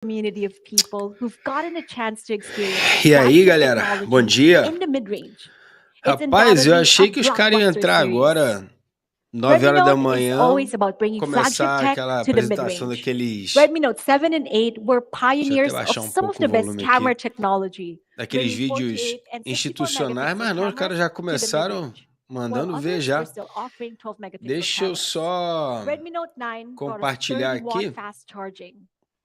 community of people who've gotten a chance to experience E aí, flagship galera, bom technology dia. in the mid-range. It's Rapaz, eu undoubtedly a achei que os caras iam blockbuster entrar series. agora, 9 Redmi horas da Note is manhã, always about bringing flagship começar tech aquela to the apresentação mid-range. daqueles... Redmi Note 7 and 8 were Deixa eu até pioneers of baixar some of pouco the o best volume camera aqui. technology, Daqueles bringing vídeos 48 and 64 institucionais, megapixel mas não, os caras cameras já to the começaram mid-range, while mandando ver others já. were still offering 12 megapixel Deixa eu cameras. só Redmi Note 9 brought us compartilhar 30 watt aqui. fast charging,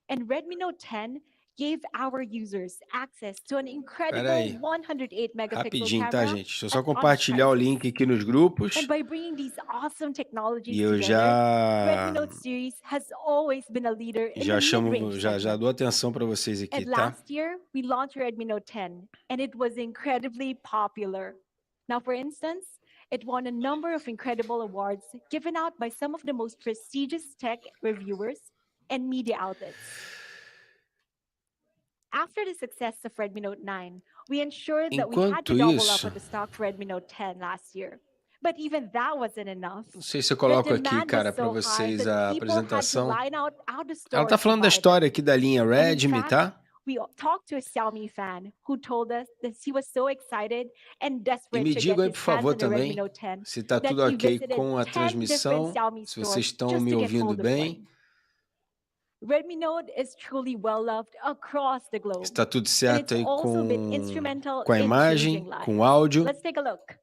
and Redmi Note 10 gave our users access to an Pera incredible aí, 108 megapixel rapidinho, tá, camera gente? Deixa eu só at honest compartilhar o prices. link aqui nos grupos. And by bringing these awesome E technologies eu together, Redmi já Note series has always been a leader in já the chamo, mid-range já segment. dou atenção para vocês aqui, And tá? last year, we launched Redmi Note 10, and it was incredibly popular. Now, for instance, it won a number of incredible awards given out by some of the most prestigious tech reviewers and media outlets. After the success of Redmi Note 9, we ensured that we had to Enquanto double up isso, on the stock for Redmi Note 10 last year. But even that wasn't enough. não sei se eu The coloco aqui, demand cara, was para so high vocês that a people had to apresentação. line out the Ela stores tá to falando da buy história them. aqui da linha And in Redmi, fact, tá? we talked to a Xiaomi fan who told us that he was so excited and E desperate me to get digam aí, his por hands favor, on the Redmi também, Note 10 se tá that tudo he ok visited com a 10 different transmissão, Xiaomi se vocês stores estão just me to get ouvindo hold of one. bem, Redmi Note is truly well loved across the se globe, tá tudo and certo it's aí also been instrumental com a in changing imagem, lives. com o áudio. Let's take a look.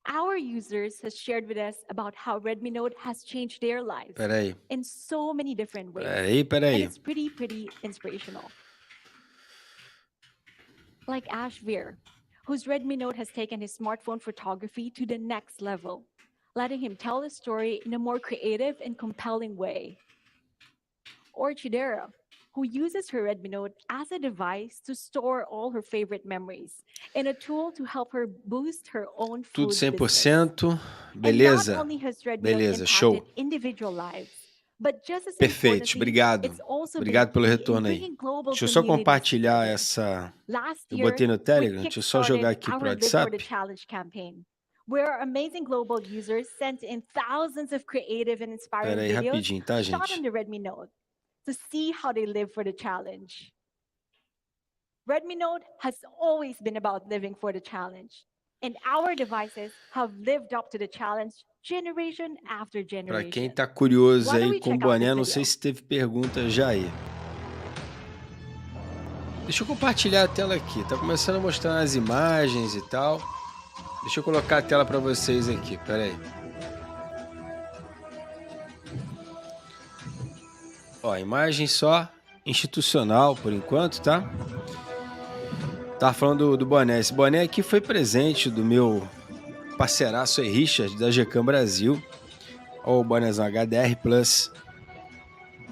Our users has shared with us about how Redmi Note has changed their lives Peraí, in so many different ways, and peraí. it's pretty inspirational. Like Ash Veer, whose Redmi Note has taken his smartphone photography to the next level, letting him tell the story in a more creative and compelling way. Or Chidera, who uses her Redmi Note as a device to store all her favorite memories and a tool to help her boost her own Tudo food business. 100%, And not beleza? only has Redmi Note Beleza, show. impacted individual lives, but just as Perfeito, importantly, obrigado. it's also been Obrigado pelo key in retorno aí. bringing global Deixa eu só communities compartilhar together. essa... Last Eu year, botei no we Telegram, deixa eu só jogar kickstarted aqui pro our Live for the WhatsApp. Challenge campaign, where our amazing global users sent in thousands of creative and inspiring Pera aí, videos rapidinho, tá, shot on gente? the Redmi Note to see how they live for the challenge. Redmi Note has always been about living for the challenge, and our devices have lived up to the challenge generation after Pra generation. quem tá curioso Why don't aí we com o check out this boné, não video? sei se teve pergunta já aí. Deixa eu compartilhar a tela aqui. Tá começando a mostrar as imagens e tal. Deixa eu colocar a tela para vocês aqui. Pera aí. Ó, imagem só institucional por enquanto, tá? Tava falando do boné. Esse boné aqui foi presente do meu parceiraço aí, Richard, da GCAM Brasil. Ó, o bonézão HDR Plus.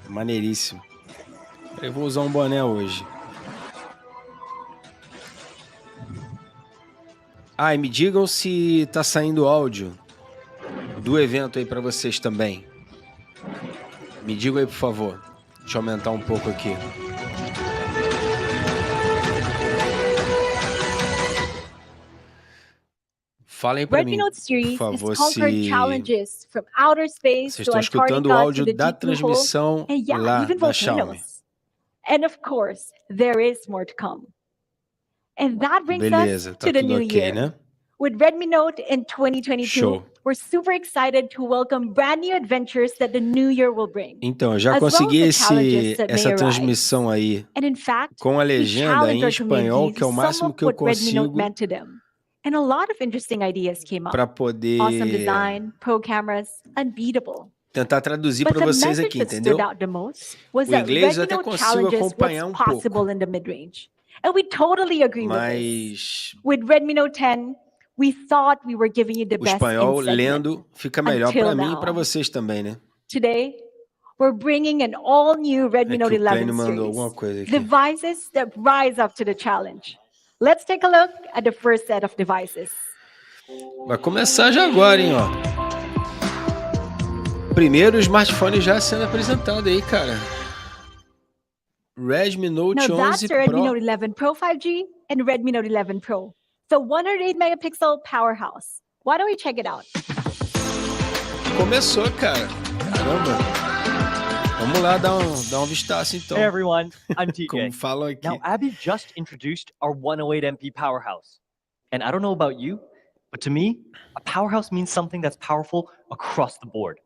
Maneiríssimo. Eu vou usar um boné hoje. Ah, e me digam se tá saindo áudio do evento aí para vocês também. Me digam aí, por favor. Deixa eu aumentar um pouco aqui. Falem para mim, por favor, se vocês estão escutando o áudio da transmissão lá da Xiaomi. And of course, there is more to come. And that brings Beleza, us tá to the tudo new ok, year. né? With Redmi Note in 2022, Show. we're super excited to welcome brand new adventures that the new year will bring. Então, eu já consegui essa transmissão aí com a legenda em espanhol, que é o máximo que eu consigo And a lot of interesting ideas came up. para poder Awesome design, pro cameras, unbeatable. tentar traduzir para vocês aqui, entendeu? O inglês eu até consigo acompanhar um pouco. And we totally agree with this. With Redmi Note 10, we thought we were giving you the o best espanhol in segment. Lendo fica melhor para mim e para vocês também, né? Today, we're bringing an all-new Redmi Note 11 series. Devices that rise up to the challenge. Let's take a look at the first set of devices. Vai começar já agora, hein, ó. Primeiro smartphone já sendo apresentado aí, cara. Redmi Note 11 Pro. Now that's the Redmi Note 11 Pro 5G and Redmi Note 11 Pro. The 108 megapixel powerhouse. Why don't we check it out? Começou, cara. Caramba. Vamos lá dar um vistaço então. Hey everyone, I'm Como TJ. falam aqui. Now, Abby just introduced our 108 MP powerhouse. And I don't know about you, but to me, a powerhouse means something that's powerful across the board.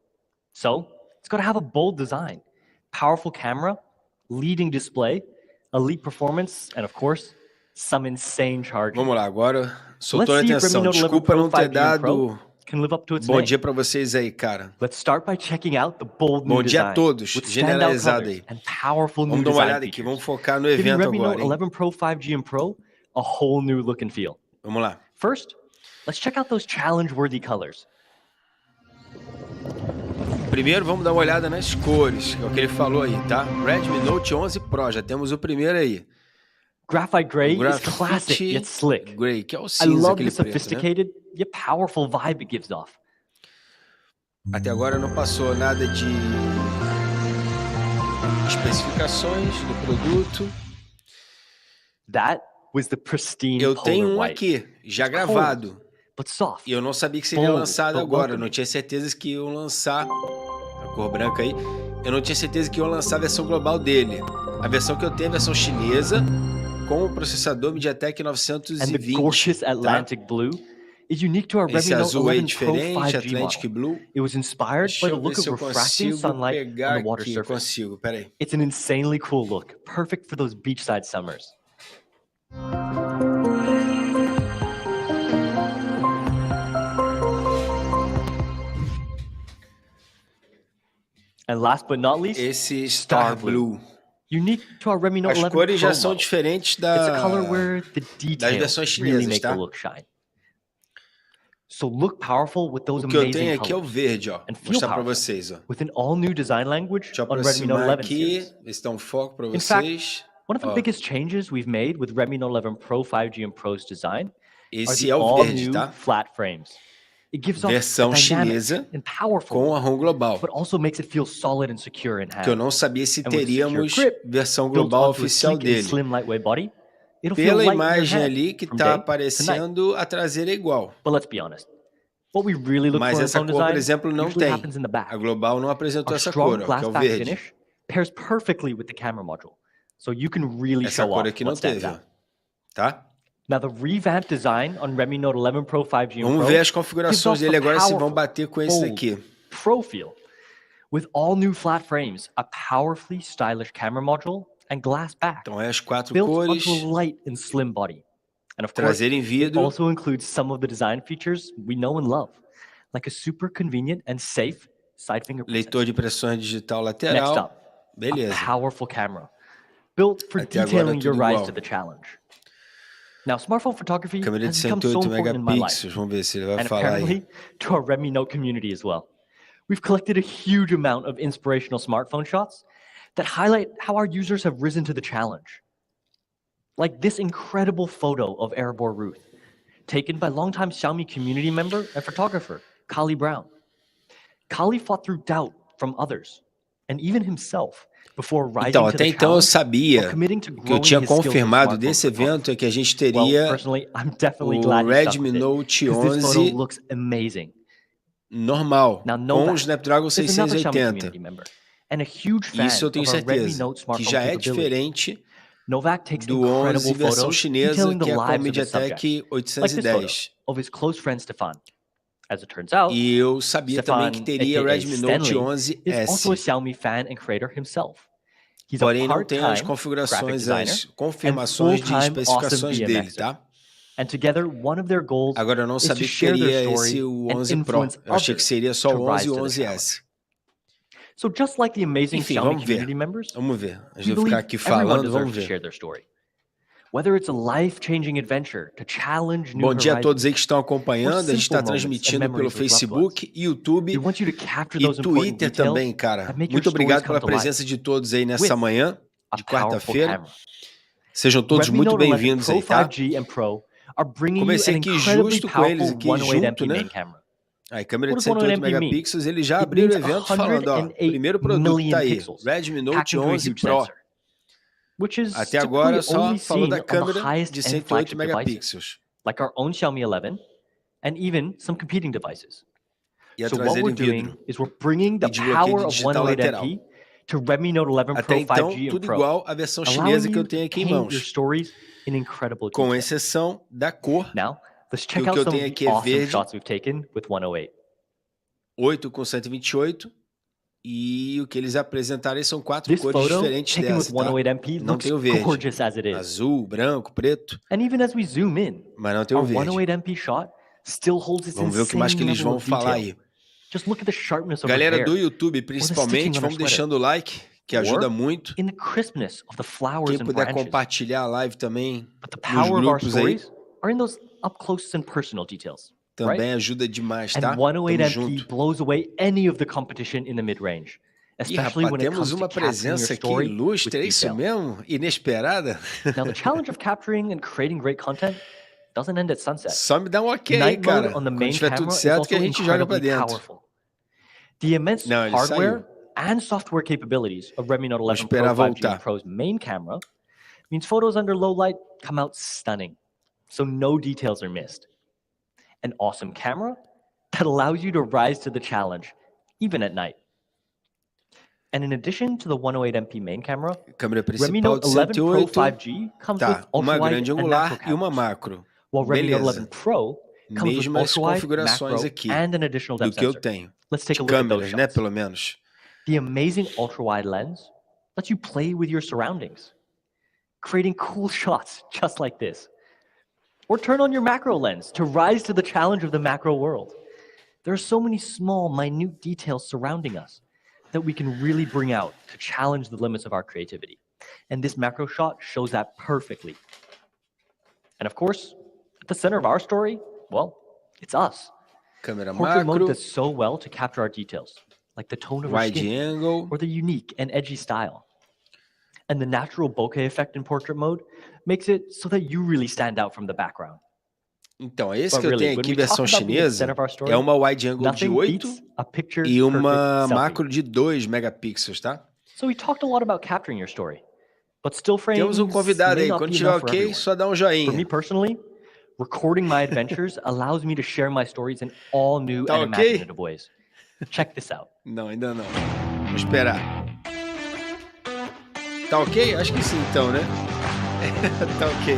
So, it's got to have a bold design, powerful camera, leading display, elite performance, and of course, some insane charging. Vamos lá, agora soltou Let's a see if atenção. Redmi Note 11 Desculpa Pro não ter 5G and Pro dado can live up to its bom name. dia pra vocês aí, cara. Let's start by checking out the bold Bom new dia a design todos, with standout generalizado colors aí. and powerful new Vamos dar uma design olhada aqui, features. vamos focar no Giving evento Redmi Note agora, hein? 11 Pro 5G and Pro a whole new look and feel. Vamos lá. First, let's check out those challenge-worthy colors. Primeiro vamos dar uma olhada nas cores, que é o que ele falou aí, tá? Redmi Note 11 Pro, já temos o primeiro aí. Graphite gray O is classic yet slick. Grey, que é o I cinza, love aquele the preto, né? sophisticated yet powerful vibe it gives off. Até agora não passou nada de especificações do produto. That was the pristine Eu polar tenho um white, aqui, já It's gravado. but soft. E eu não sabia que seria Bold, lançado but agora. Eu welcoming. não tinha certeza que iam lançar a cor branca aí. Eu não tinha certeza que iam lançar a versão global dele. A versão que eu tenho é a versão chinesa, com o processador MediaTek And the 920. gorgeous Tá? Atlantic blue is unique to our Esse Redmi Note azul aí 11 Pro diferente, 5G Atlantic model. Blue. It was inspired Deixa by the eu ver look se of eu refracting consigo sunlight pegar on the water aqui. surface. Consigo, peraí. It's an insanely cool look, perfect for those beachside summers. And last but not least, Esse Star Blue. unique to our Redmi Note As 11 cores já Pro são model. diferentes It's a color da... where the details versões really chinesas, make tá? the look shine. So look powerful with those O que eu amazing tenho aqui é o colors. verde, ó. And Vou feel mostrar pra powerful. vocês, ó. With an all-new design language Deixa eu on Redmi Note aproximar 11 aqui, series. ver se dá um foco pra In fact, vocês. one of the Ó, biggest changes we've made with Redmi Note 11 Pro 5G and Pro's design are esse the é o verde, all-new tá? flat frames. It gives off a Versão dynamic chinesa and powerful com a look, ROM global. but also makes it feel solid and secure in Que eu hand. não sabia se And with a secure teríamos grip versão built global onto a oficial sleek and dele. slim lightweight body, it'll feel Pela light in your imagem hand ali que from tá day to night. aparecendo, a traseira é igual. But let's be honest. What we really look Mas for in essa phone cor, por design exemplo, não usually tem. happens in the back. A global não apresentou Our essa strong cor, ó, glass que é o back verde. finish pairs perfectly with the camera module, so you can really Essa show cor off aqui não what stands teve, ó. out. Tá? Now the revamped design on Redmi Note 11 Pro 5G and Vamos Pro ver as gives configurações off dele a agora se vão powerful, bater com esse bold, daqui. pro feel. With all new flat frames, a powerfully stylish camera module, and glass back, Então é as quatro built cores, onto a light and slim body. And of course, traseira em it vidro, also includes some of the design features we know and love, like a super convenient and safe side fingerprint leitor sensor. de impressões digital Next lateral. up, a Beleza. powerful camera, built for Até agora detailing your tudo rise igual. to the challenge. Now, smartphone photography Câmera de has become so 108 important in my life, megapixels. Vamos ver se ele vai and falar aí. apparently to our Redmi Note community as well. We've collected a huge amount of inspirational smartphone shots that highlight how our users have risen to the challenge. Like this incredible photo of Erebor Ruth, taken by longtime Xiaomi community member and photographer, Kali Brown. Kali fought through doubt from others, and even himself, before rising Então, to até the então eu challenge sabia, of committing to o que eu growing tinha his skills in confirmado smartphone desse evento photography. é que a gente Well, teria personally, I'm definitely o glad you stuck Redmi with it, Note because this photo 11 looks amazing. normal, Now, com o Novak Snapdragon is another Xiaomi 680. community member and a huge fan Isso eu tenho of our Redmi certeza, Note que smartphone já é capabilities. diferente Novak takes do 11 incredible versão photos chinesa, detailing the que é com a lives of his subjects, MediaTek like this photo 810. of his close friend Stefan. As it turns out, E eu sabia também que Stefan, teria aka Redmi Note Stanley, 11 is also a S. Xiaomi fan and creator himself. He's a Porém, não tem as part-time graphic configurações, designer as confirmações de full-time especificações awesome dele, BMXer. tá? And together, one of their goals Agora eu não is to sabia que share their teria story esse o and 11 Pro. influence Eu achei que others seria só to o 11 rise e o to the 11 challenge. S. So just like the amazing Enfim, Xiaomi vamos ver. community members, Vamos ver. A we gente vai ficar believe aqui everyone falando, deserves vamos to ver. share their story. Whether it's a life-changing adventure to challenge new Bom dia a horizons, todos aí que estão acompanhando. A gente está simple moments and transmitindo pelo memories with loved Facebook, YouTube we want you to capture e those important Twitter details também, cara. that make your Muito obrigado stories come pela to life presença de todos aí nessa with manhã a de powerful quarta-feira. camera. Sejam todos Redmi muito Note 11 bem-vindos Pro aí, tá? 5G and Pro are bringing you Comecei an aqui incredibly justo com eles powerful aqui 108 junto, MP né? main camera. Aí, câmera What de does 108 108 mean? megapixels, eles já It abriram o means evento falando, ó, 108 primeiro produto tá million aí, pixels Redmi packed Note into a 11 huge Pro. sensor, which is Até typically agora só only falou seen da on the câmera highest de end 108 flagship devices, megapixels. like our own Xiaomi 11 and even some competing devices. E a So what traseira we're em doing vidro is we're bringing the e desbloqueio power de of digital lateral. 108 MP to Redmi Note 11 Até Pro então, 5G and tudo Pro, igual à versão allowing chinesa que you eu to tenho aqui em paint your mãos, stories in incredible com detail. exceção da cor, Now, let's que check o que out eu some tenho of the aqui é awesome verde, shots we've taken with 108. 8 com 128, e o que eles apresentaram aí são 4 This cores photo, diferentes taken with dessa, tá? 108MP, Não looks tem o verde, gorgeous as it is. azul, branco, preto, And even as we zoom in, mas não tem o our verde. 108MP shot still holds its Vamos ver o que mais que insane eles level vão of falar detail. aí. Just look at the sharpness of her Galera hair, do YouTube, stitching principalmente, on her vamos sweater. deixando o like, que ajuda muito. in the crispness of the flowers Quem and puder branches. compartilhar a live também But the nos power of our grupos aí, stories are in those up close and personal details, right? também ajuda demais, And tá? Tamo 108MP junto. blows away any of the competition in the mid-range, Ih, especially rapaz, when it temos comes to uma capturing your presença aqui story with ilustre, é isso detail. mesmo? Inesperada? Now, the challenge of capturing and creating great content doesn't end at sunset. Só me dá um ok aí, Night mode cara. on the Quando main tiver tudo camera is certo, que a also gente joga pra incredibly dentro. powerful. The immense Não, ele hardware saiu. and software capabilities of Redmi Note Vou 11 Pro esperar 5G voltar. and Pro's main camera means photos under low light come out stunning, so no details are missed. An awesome camera that allows you to rise to the challenge, even at night. And in addition to the 108MP main camera, Câmera Redmi principal Note de 11 Pro 108, 5G comes with tá, uma ultra-wide grande and angular macro e uma cameras, macro. while Redmi Note 11 Beleza. Pro comes with Mesmas ultra-wide, configurações macro, aqui and an additional do depth que eu sensor. tenho. Let's take De a look at those câmeras, né, shots. pelo menos. The amazing ultra-wide lens lets you play with your surroundings, creating cool shots just like this. Or turn on your macro lens to rise to the challenge of the macro world. There are so many small, minute details surrounding us that we can really bring out to challenge the limits of our creativity. And this macro shot shows that perfectly. And of course, at the center of our story, well, it's us. Câmera Portrait mode macro, does so well to capture our details, like the tone of our wide skin, angle. or the unique and edgy style. And the natural bokeh effect in portrait mode makes it so that you really stand out from the background. Então, esse But que eu really, tenho when aqui, we talk versão about the chinesa, extent of our story, é uma wide angle de nothing 8 beats a picture e uma perfect selfie. macro de 2 megapixels, tá? So we talked a lot about capturing your story, but still frames Temos um convidado may aí, not quando be tiver enough for ok, everyone. só dá um For me joinha. personally, recording my adventures allows me to share my stories in all new Tá and ok? imaginative ways. Check this out. Não, ainda não. Vou esperar. Tá ok? Acho que sim, então, né? Tá ok.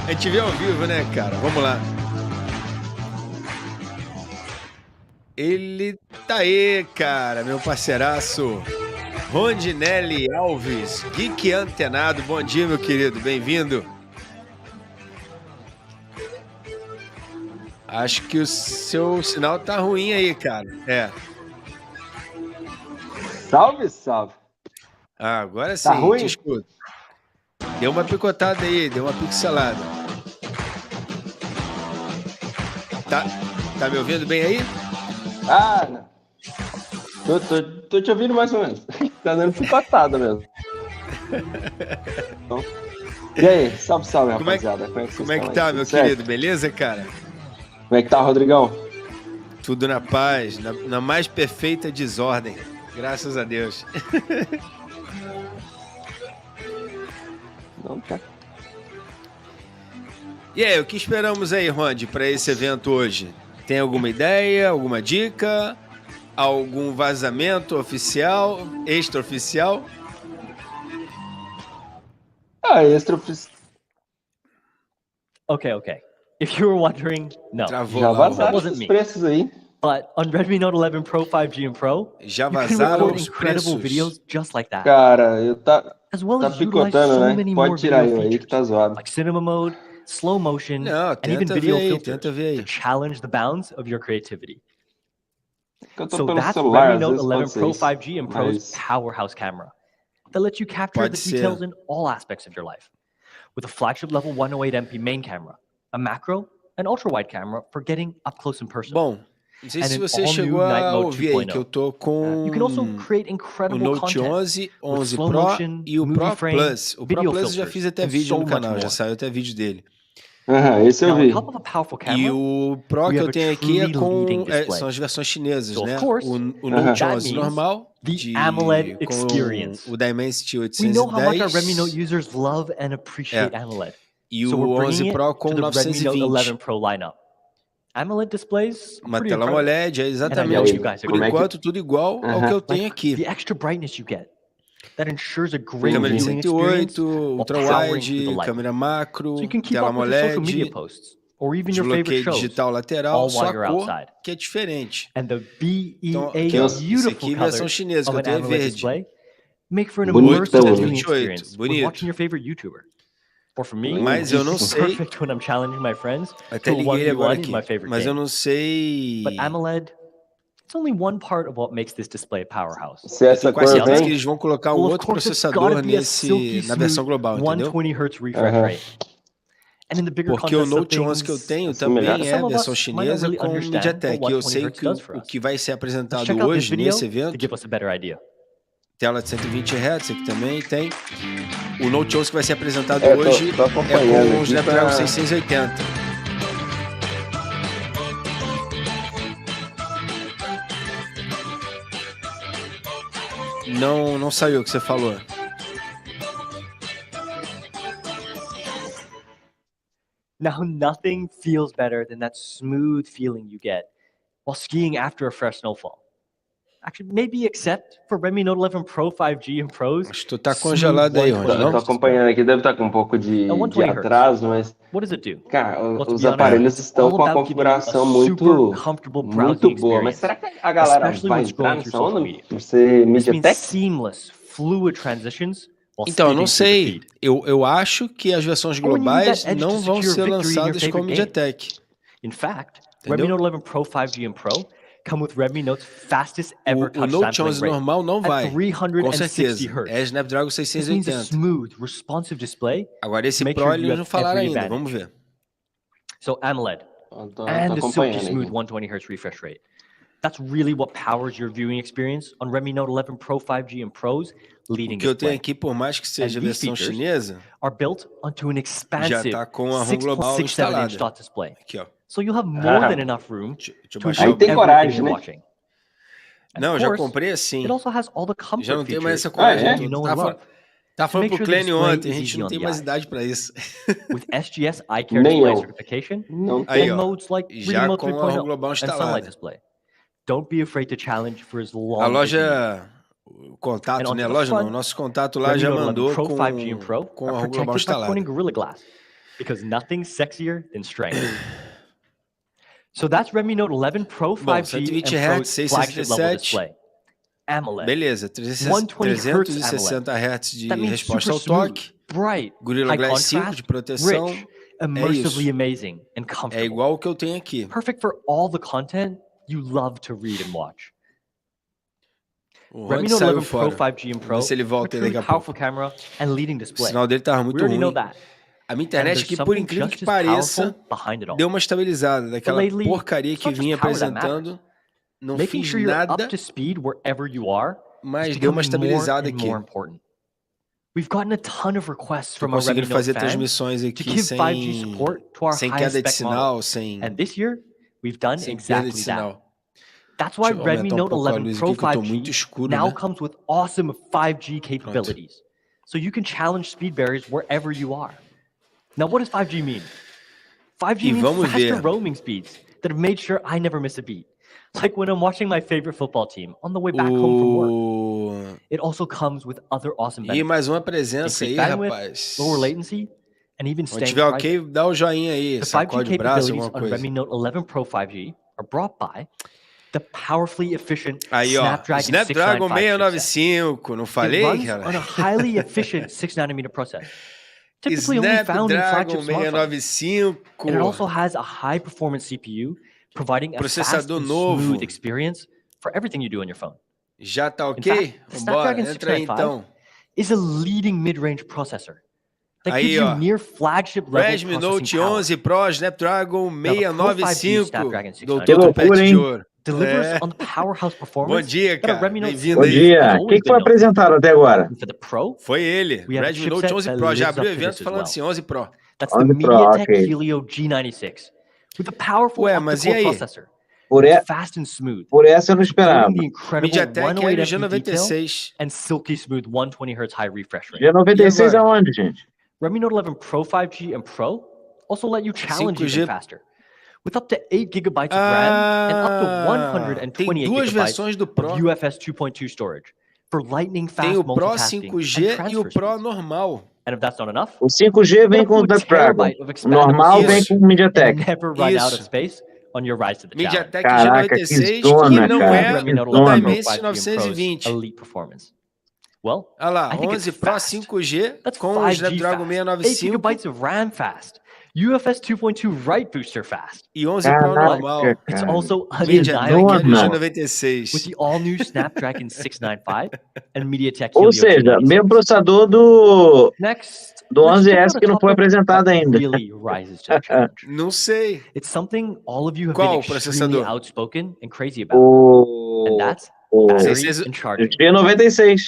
A gente vê ao vivo, né, cara? Vamos lá. Ele tá aí, cara, meu parceiraço. Rondinelli Alves, geek antenado. Bom dia, meu querido. Bem-vindo. Acho que o seu sinal tá ruim aí, cara. É. Salve, salve. Ah, agora sim, Tá ruim? te escuto. Deu uma picotada aí, deu uma pixelada. Tá me ouvindo bem aí? Ah, não. Tô te ouvindo mais ou menos. Tá dando picotada mesmo. Então, e aí, salve, salve, rapaziada. Como é que vocês Como é que estão tá, aí? meu Tudo certo? querido? Beleza, cara? Como é que tá, Rodrigão? Tudo na paz, na mais perfeita desordem. Graças a Deus. Não tá. E aí, o que esperamos aí, Rond, para esse evento hoje? Tem alguma ideia, alguma dica? Algum vazamento oficial, extraoficial? Ah, extra. Okay. If you were wondering, no. Travou Já lá. vazaram wasn't os me. preços aí. But on Redmi Note 11 Pro 5G and Pro, Já you can vazaram record os incredible preços. videos just like that, Cara, as well tá as utilize picotando, so né? many more Pode tirar video eu aí que tá features, zoado. like cinema mode, slow motion, Não, and even tenta video ver aí, filters tenta ver aí. to challenge the bounds of your creativity. Que eu tô So pelo that's celular, Redmi às Note vezes 11 pode ser Pro isso. 5G and Pro's Mas powerhouse camera that lets you capture Pode the ser. details in all aspects of your life. With a flagship level 108MP main camera, a macro, and ultra-wide camera for getting up close and personal. Bom, não sei And se an você all-new chegou Night a Mode ouvir aí, que eu 2.0. tô com You can also create o incredible Note content 11, 11 slow Pro motion, e o movie Pro frame, Plus. O Pro video Plus eu já filters, fiz até and vídeo so no much canal, já more. saiu até vídeo dele. esse eu Now, on vi. top of a powerful E camera, o Pro we que have eu a tenho aqui é truly leading com display. são as versões chinesas, So, of né? course, O Note that 11 means normal the AMOLED com experience. o Dimensity We know how much our 810 Redmi Note users love and appreciate AMOLED. e So o we're 11 bringing it Pro to com the Redmi Note 11 920. Pro lineup. AMOLED displays are Uma pretty tela incredible. AMOLED, é And I know exatamente. you guys Por agree. enquanto, tudo igual ao que eu tenho Like aqui. the extra brightness you get that ensures a great Câmera de viewing experience 108, while powering through the ultra-wide, light. câmera macro, So you can keep tela up with your social media AMOLED, posts or even your favorite desbloqueio shows, digital lateral, all só while a you're cor outside. que é diferente. And the Então, BEA aqui, ó, esse beautiful aqui é a versão colors chinesa, of que eu an tenho é AMOLED verde. display make for an Bonito, immersive bonito. viewing 128, experience with bonito. watching your favorite YouTuber. Or for me, Mas eu não it's sei, perfect when I'm challenging my friends até to a liguei ele agora 1v1 in aqui, my favorite mas eu game. não sei... But AMOLED, it's only one part of what makes this display a powerhouse. Se Eu essa tenho quase cor certeza que vem... eles vão colocar um Well, of outro course, it's gotta processador be a silky na versão smooth global, entendeu? 120 Hz refresh Aham. rate. And in the bigger Porque o context of Note 11 que eu things, tenho assim melhor. também é some a of versão us might not chinesa really com understand MediaTek. what E eu sei 120 que Hz does for o us. que vai ser Let's apresentado check out this hoje video nesse to evento, give us a better idea. tela de 120 Hz aqui também tem. O Note 11 que vai ser apresentado É, tô hoje é acompanhando com o aqui Snapdragon pra... 680. Não saiu o que você falou. Now, nothing feels better than that smooth feeling you get while skiing after a fresh snowfall. Actually, maybe except for Redmi Note 11 Pro 5G and Pros. Acho que tu tá congelado aí, Ronde, Tô não? acompanhando aqui, deve estar com um pouco de 120 Hz. atraso, mas, What does it do? cara, Well, to os be honest, aparelhos it's estão all com a about giving you a configuração super comfortable browsing muito boa. Mas experience, será que a galera especially vai when entrar scrolling through nessa social onda media. por ser This means MediaTek? seamless, fluid transitions while Então, eu não skipping through the sei. feed. Eu acho que as versões Or when you need globais that edge não to vão secure ser victory in your lançadas com a favorite games. MediaTek. In fact, Entendeu? Redmi Note 11 Pro 5G and Pro come with Redmi Note's fastest ever O touch Note sampling 11 rate normal não at vai, com 360 certeza. Hz. É Snapdragon This means a 680. smooth, responsive display. Agora esse Make Pro sure you eles have não falaram every ainda, advantage. vamos ver. So AMOLED Tô and the silky acompanhando smooth aqui. 120 Hz refresh rate. That's really what powers your viewing experience on Redmi Note 11 Pro 5G and Pro's leading O que eu tenho display. aqui, por mais que seja a And these versão features chinesa, are built onto an já expansive tá com a ROM global 6.67 inch instalada. dot display. Aqui, ó. So you'll have more Ah. than enough room Deixa eu to baixar enjoy o Aí tem brilho. everything coragem, you're né? watching. And Não, of já course, comprei assim. it also has all the Já comfort não tenho mais features essa coragem é? that you toda. know and love. Tava falando make pro sure the Clênio display ontem, a is gente easy não on tem the mais eyes. idade pra isso. With SGS Eye Care Nem Display eu. certification Não Aí, tem. and ó, modes like já Reading Mode com a ROM 3.0 global and Sunlight instalada. Display. Don't be afraid to challenge for as long A as you need. loja, o contato, And onto né? the Loja não, front, nosso contato lá Redmi já Note 11 mandou Pro 5G and Pro com a are ROM global protected by instalada. Corning Gorilla Glass because nothing's sexier than strength. So that's Redmi Note 11 Pro Bom, 5G 120 and Pro's Hz, flagship level 667. display. AMOLED. Beleza, 120 Hz 360 Hz de That means resposta super ao smooth, toque, bright, Gorilla high Glass 5 de contrast, proteção. rich, immersively isso. amazing, and É comfortable. igual o que eu tenho aqui. Perfect for all the content you love to read and watch. O Redmi Rod Note saiu 11 Pro fora. 5G and Vamos Pro ver se ele have a volta aí truly daqui a powerful pouco. camera and leading O display. sinal dele tava We muito already know ruim. that. A minha And internet there's aqui, por something incrível just que as pareça, powerful behind it all. deu uma estabilizada. Daquela lately, porcaria it's que not just vinha power that apresentando, não Making fiz sure you're nada, up to speed wherever you are mas is deu uma becoming more estabilizada and aqui. more important. We've gotten a ton of requests Tô from our Redmi conseguindo Note fazer fans transmissões to aqui give 5G sem support to our queda highest de spec models. sinal, sem And this year, we've done perda de exactly that. sinal. That's why Deixa eu Redmi aumentar Note pouco a 11 luz Pro aqui que eu tô muito 5G escuro, now né? comes with awesome 5G capabilities. So you can challenge speed barriers wherever you are. Now, what does 5G mean? 5G E means vamos faster ver. roaming speeds that have made sure I never miss a beat. Like when I'm watching my favorite football team on the way back home from work. It also comes with other awesome E benefits. mais uma presença aí, Increased bandwidth, rapaz. lower latency, and even Quando staying tiver private. ok, dá o joinha aí, The 5G sacode o braço, capabilities alguma on coisa. Redmi Note 11 Pro 5G are brought by the powerfully efficient Aí, ó, Snapdragon Snapdragon 695 chipset. 695, não It falei, runs cara? on a highly efficient 6nm processor, typically only found in flagship Snapdragon smartphones. 695, And it also has a high-performance CPU, providing a fast processador and novo. smooth experience for everything you do on your phone. Já tá In ok? fact, the Vambora, Snapdragon entra aí 695 então. is a leading mid-range processor that Aí, gives you ó, near flagship level Redmi processing Note power. 11 Pro Snapdragon Now, the Pro 5G 695, Snapdragon 695 doutor Que do loucura, Pet de hein? Ouro. delivers É. on the powerhouse Bom performance dia, that a cara. Redmi Note Bem-vindo Bom series aí. has dia. O always que foi been known. apresentado até agora? And for the Pro, Foi ele, we have a Redmi Note chipset 11 that Pro. Já lives abriu o up to evento this as falando well. assim, 11 Pro. That's the 11 Pro, MediaTek ok. Helio G96 with a powerful Ué, mas e octa-core aí? processor. Por, It's e- fast and smooth, por essa eu não esperava. supporting the incredible MediaTek 108 LG MP detail 96. and silky smooth 120 Hz high refresh rate. G96 E agora? aonde, gente? Redmi Note 11 Pro 5G and Pro also let you challenge 5G even faster with up to 8 gigabytes of RAM and up to Tem 128 duas gigabytes versões do Pro. of UFS 2.2 storage for lightning Tem fast o Pro multitasking 5G and e o transfer Pro speeds. normal. And if that's not enough, O 5G vem com o Snapdragon. O normal vem com o and MediaTek. never run out of Isso. space on your rise to the challenge. MediaTek Caraca, que G96 zona, que não cara. é Redmi Note o 11 Pro Dimensity 5G and Pro's 920. elite performance. Well, Olha lá, I think 11 it's Pro fast. 5G That's com o 5G Snapdragon fast, 8 695 gigabytes of RAM fast, UFS 2.2 write booster fast. e 11 Pro Caraca, normal. It's cara. also MediaTek undeniably zona. powerful with G96. the all-new Snapdragon 695 and MediaTek Ou Helio seja, 296. mesmo processador do Next, do let's check 11S out a que não foi topic apresentado that ainda. really rises to the challenge. Não sei. It's something all of you have Qual been extremely processador? outspoken and crazy about, and O that's o battery 600 and charging. G96.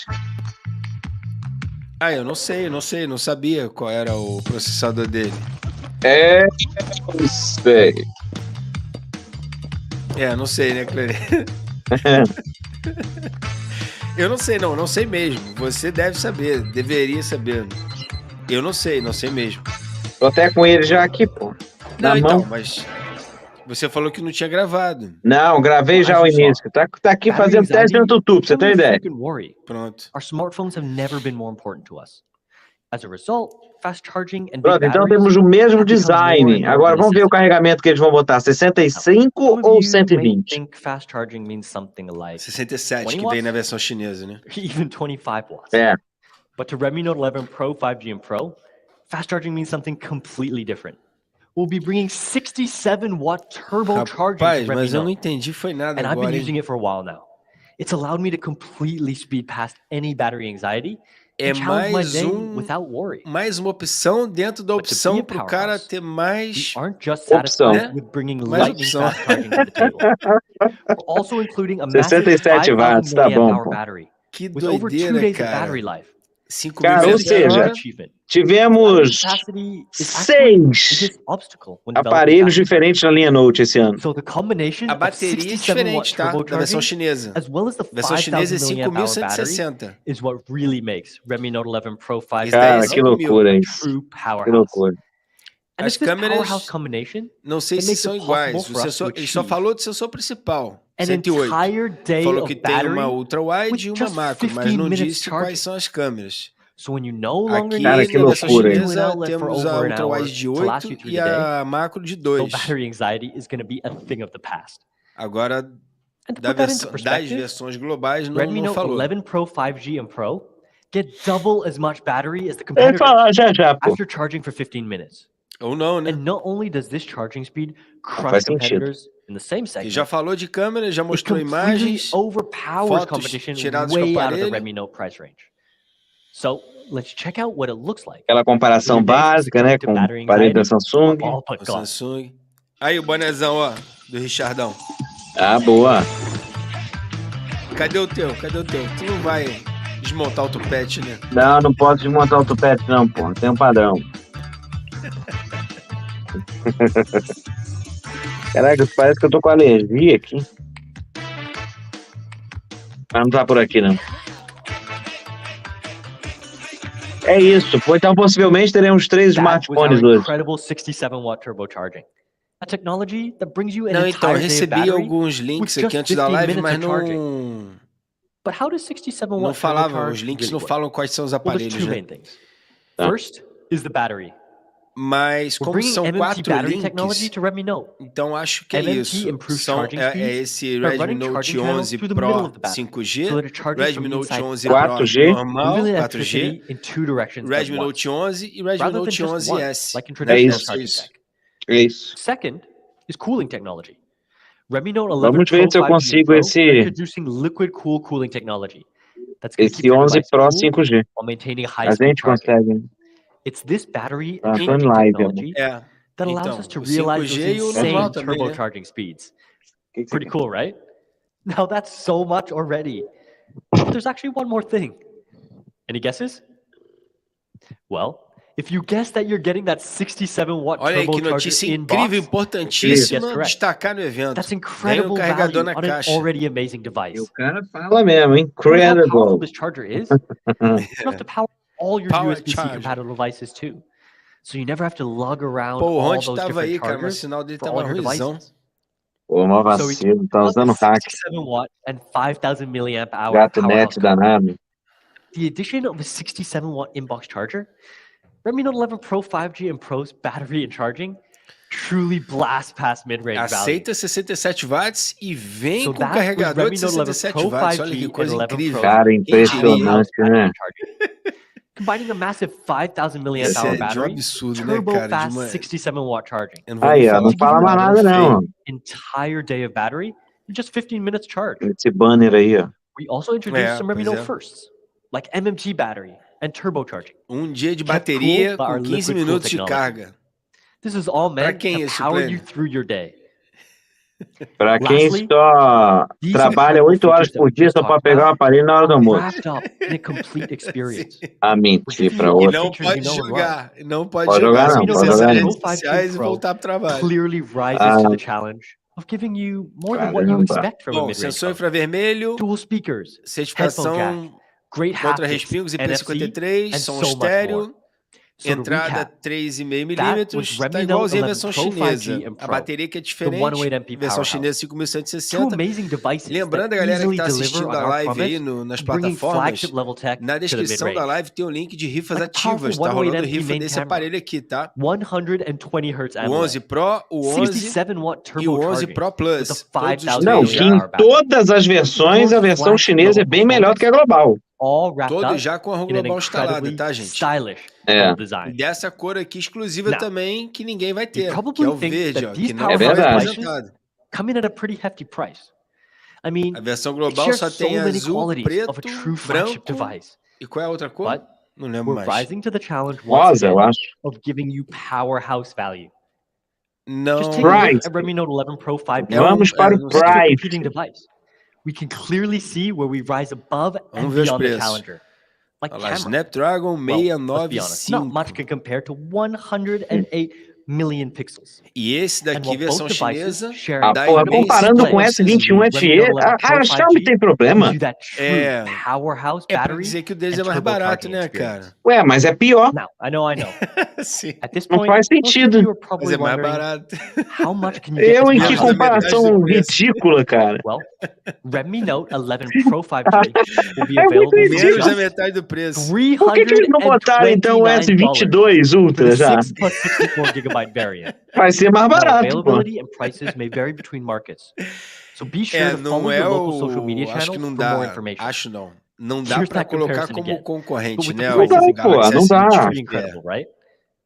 Ah, eu não sei, não sabia qual era o processador dele. É, não sei. Não sei, né, Clary? Eu não sei mesmo. Você deve saber, deveria saber. Eu não sei mesmo. Tô até com ele já aqui, pô. Não, Na então, mão. mas você falou que não tinha gravado. Não, gravei já o Olha só. início. Tá aqui Battery fazendo teste no anxiety, YouTube, pra você ter uma don't ideia. freaking worry. Pronto. Our smartphones have never been more important to us. As a result, fast charging and big Pronto, então batteries temos o mesmo have become more and design. more Agora vamos ver o necessary. carregamento que eles vão botar, 65 Some of ou you may 120? think fast charging means something like 67, 20 que watts? vem na versão chinesa, né? even 25 watts. É. But to Redmi Note 11 Pro, 5G, and Pro, fast charging means something completely different. We'll be bringing 67-watt turbocharging Rapaz, to Redmi mas eu não Note, entendi foi nada and I've been agora, using hein? it for a while now. It's allowed me to completely speed past any battery anxiety É and challenge my mais day um, without worry. mais uma opção dentro da But to be opção a pro cara powerhouse, ter We mais... aren't just Opção. satisfied with bringing Mais lightning opção. fast charging to the table. We're also including a massive 67 5,000 watts, tá bom, milliamp hour pô. battery Que with over 2 doideira, days of cara. battery life. 5 Cara, ou minutos seja, de hora. Achievement. Tivemos Capacity is actually the 6 biggest obstacle when developing aparelhos fast charging. diferentes na linha Note esse ano. So the combination A of bateria é 67-watt diferente, tá? Da versão turbocharging chinesa. as well as the A versão chinesa é 5,000 milliamp hour battery 5.160. is what really makes Redmi Note 11 Pro 5G Isso daí é Cara, que 5.000. loucura a isso. true Que powerhouse. loucura. And As it's this câmeras, powerhouse combination não sei that se makes são it possible iguais. for us to Ele só achieve falou do sensor principal, an 108. entire day Falou of que tem uma battery ultra-wide e with uma just macro, mas 15 não minutes disse charging. quais são as câmeras. So when you no longer Aqui Cara, need que na versão loucura, hein? to an chinesa outlet for temos a over an hour ultra-wide de to last you 8 through e the day, a macro de so 2. battery anxiety is going to be a thing of the past. Agora, And to da put that into das perspective, versões globais, Redmi não Note falou. 11 Pro 5G and Pro get double as much battery as the Eu ia competitors falar já, pô. after charging for 15 minutes. Ou não, né? And not only does this charging speed crush faz sentido. competitors in the same Que segment, já falou de câmera, já it mostrou completely imagens. overpowers fotos competition tiradas com way out of the aparelho. Redmi Note price range. So let's check out what it looks like. Aquela comparação Your day from básica, né, succumbing to com o battery aparelho da anxiety, Samsung. all but O gone. Samsung. Aí o bonezão, ó, do Richardão. Ah, boa. Cadê o teu? Tu não vai desmontar o tupete, né? Não posso desmontar o tupete não, pô. Tem um padrão. Caraca, parece que eu tô com alergia aqui. Mas não tá por aqui, não. É isso, pô. Então possivelmente teremos 3 That was our smartphones hoje. incredible 67-watt turbocharging. A technology that brings you an Não, então, eu entire day of recebi battery. alguns links with aqui just antes da 15 live, minutes mas of charging. não But how does 67-watt falava. turbocharge Os links really não work? falam quais são os Well, there's aparelhos, two né? main things. Tá. First is the battery. Mas We're como bringing são MMT 4 battery technology links, to Redmi Note. então acho que é MMT isso. improves São, charging é speeds esse by Redmi running Note charging channels 11 through the middle Pro of the battery, 5G, so that it charges Redmi from Note inside 11 the Pro 4G, normal, moving 4G, electricity in two directions at Redmi once, Note 11 e Redmi rather than Note just 11 one, S. like in É traditional isso. charging Isso. tech. É isso. Second is cooling technology. Redmi Note 11 Vamos Pro ver se eu 5G and consigo Pro are esse introducing liquid cool cooling technology. That's going to keep esse your 11 device Pro cool 5G. while maintaining A high-speed gente charging. consegue. It's this battery Ah, and tô em charging live, technology É. that allows Então, us to o realize 5G those e o insane normal também, né? turbocharging speeds. Que você Pretty quer? cool, right? Now that's so much already. But there's actually one more thing. Any guesses? Well, if you guess that you're getting that 67-watt Olha aí que turbocharger notícia in incrível, box, importantíssima, Yes, correct. destacar no evento. that's Ganha incredible carregador value na on an caixa. already amazing device. O cara fala mesmo, Prove how powerful incredible. this charger is. It's enough to power all your Power USB-C charger. compatible devices too. So you never have to lug around Pô, o all Ronte those tava aí, different cara, mas o chargers sinal dele for tava all your ruimzão. devices. Pô, uma So we vacilo, tá got usando the hack. 67 watt and 5,000 milliamp hour Gato powerhouse net combo. danado. The addition of a 67 watt inbox charger, Redmi Note 11 Pro 5G and Pro's battery and charging truly blast past mid-range value. Aceita 67 watts e vem So com that was carregador de Redmi Note 11 67 Pro watts. Olha 5G que and coisa 11 incrível. Pro Cara, Quem diria? impressionante, né? Combining a massive 5,000 milliamp Isso hour é de um battery, absurdo, né, turbo cara? De fast uma... 67 watt charging. Eu não vou nem Aí, ó, falar não o que fala mais nada, não. Entire day of battery in just 15 minutes charge. Esse banner aí, ó. We also introduced some Redmi pois Note firsts, like MMT battery and turbocharging. dia de Kept bateria cool by our com 15 liquid cool minutos de technology. carga. This is all Pra meant quem to isso, power Pleno? you through your day. Pra quem Lastly, só these trabalha incredible 8 horas features that por we dia just só pra talked pegar o about aparelho na hora do are almoço. wrapped up in a complete experience. Ah, We're mentir giving pra you all E the outro. não features you pode know and love. jogar. Não pode Pode jogar. jogar Só não, pra pode acessar jogar as não. redes sociais e voltar pro trabalho. Clearly rises to the challenge of giving you more than what you Caramba. expect from a Bom, mid-range sensor phone. infravermelho, Dual speakers, headphone jack, certificação great contra haptics, respingos NFC, IP53, and som so much estéreo, more. So to entrada recap, 3,5 that was mm, Redmi tá Note igualzinho a 11 versão Pro chinesa. 5G and A Pro, bateria que é the diferente, 108MP versão powerhouse. chinesa Two 5160. amazing devices Lembrando that a galera que easily tá deliver assistindo on a our live aí promise nas of bringing plataformas, flagship level tech na to the descrição da mid-range. live tem o link de rifas Like a powerful ativas. Tá rolando 108MP rifa main desse camera, aparelho aqui, tá? 120 Hz O 11 AMOLED, Pro, o 11 67 watt e o turbo 11 charging Pro with a Plus. Todos os 5,000 Não, três que já. em milliamp hour battery. todas as versões, a versão chinesa é bem melhor do que a global. All wrapped Todos up já com a in an global instalada, incredibly tá, gente? stylish É. gold E design. dessa cor aqui exclusiva Now, também, que ninguém vai You ter, que é probably o think verde, that ó, these que não powerhouse foi verdade. devices apresentado. come in at a pretty hefty price. I mean, A versão it global shares só so tem many azul, qualities of a preto, true flagship branco device. e qual é a outra cor? But Não lembro we're mais. rising to the challenge once Rosa, eu again acho. of giving you powerhouse value. Just Não, take a look Price. at Redmi Note 11 Pro 5G. Vamos para o não sei. Next to a price. competing device. We can clearly see where we rise above and Vamos ver os beyond the preços. challenger. Like Olha lá, camera. Snapdragon Well, let's be honest, not much 695. can compare to 108 million pixels. E esse And daqui, while versão both devices chinesa, share Ah, da porra, Dimensity comparando com Plus. S21 FE, a Xiaomi tem problema. gives you that true É. powerhouse É pra battery dizer que o deles and é mais barato, turbocharging né, experience. cara? Ué, mas é pior. Now, I know. Sim, At this Não point, faz most of sentido. you are mas probably é mais wondering, barato. how much can you get Eu this em que Menos da powerhouse? metade comparação do preço. ridícula, cara. Well, Redmi Note 11 Pro 5G will be É muito available for ridículo. Menos da just metade do preço. Por que eles não botaram então o $329 S22 for Ultra the já? 6 plus 64GB variant. Vai ser mais Now, barato, pô. availability and prices may vary between markets, so be sure É, to follow não é your local social media o... Acho channels que não for more dá. information. Acho não. Não dá Here's pra that colocar comparison como again. But concorrente, with the né? Não prices dá, O again, pô, Galaxy não dá. it's S20 pretty FE. incredible, right?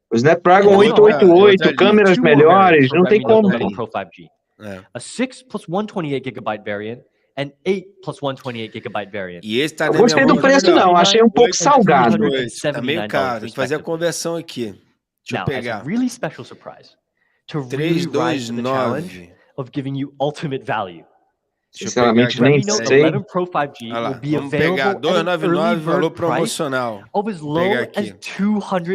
O Snapdragon And also, 888, outra câmeras two more melhores, variants for não tem Redmi Note como. 11 Pro 5G. É. A 6 plus 128GB variant and 8 plus 128GB variant. E esse tá Eu na minha gostei do mão, tá preço melhor. não, achei um pouco 8, salgado. 2, tá meio caro, tem que fazer a respectively. conversão aqui. Deixa eu Now, as a pegar. really special surprise, to really rise to the challenge 329. of giving you ultimate value, Deixa eu pegar Sinceramente, aqui. nem Redmi Note sei. 11 Pro 5G Olha lá, will be vamos pegar available at an early 299, valor bird price promocional. of as Vou low pegar as aqui.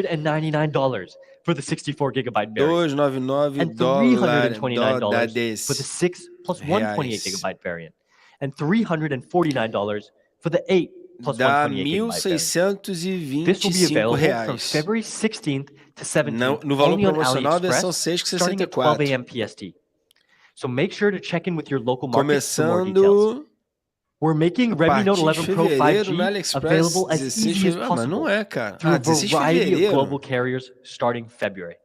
$299 for the 64GB variant 299 and dólares $329 for the 6 plus reais. 128GB variant and $349 for the 8 plus Dá 128GB variant. This will be 1.625 available from reais. February 16th to 17th No valor only on promocional, a versão AliExpress, 6 starting at 12 64. a.m. PST. So make sure to check in with your local markets for more details. Começando We're making a Redmi Note partir de 11 Pro fevereiro no 5G AliExpress, available as 16 easy as de fevereiro. Mas não possible é, cara. through a 16 de variety of fevereiro. global carriers starting February.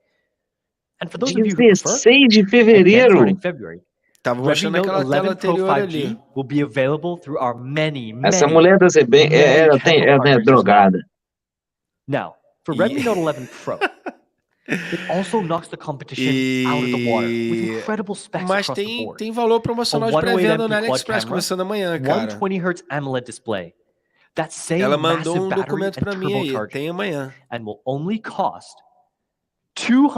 And for those of you who prefer, 16 de again fevereiro. starting February, Tava Redmi mostrando Note naquela tela 11 Pro anterior 5G ali. will be available through our many Essa mulher da CB, ela channel é partners as drogada. Now, for Yeah. Redmi Note 11 Pro, it also knocks the competition out of the water with incredible specs Mas across the board. tem valor promocional de 108 pré-venda MP no quad AliExpress camera, começando amanhã, cara. 120 Hz AMOLED display, that same Ela mandou massive battery documento and pra mim aí. turbocharging, Tem amanhã. and will only cost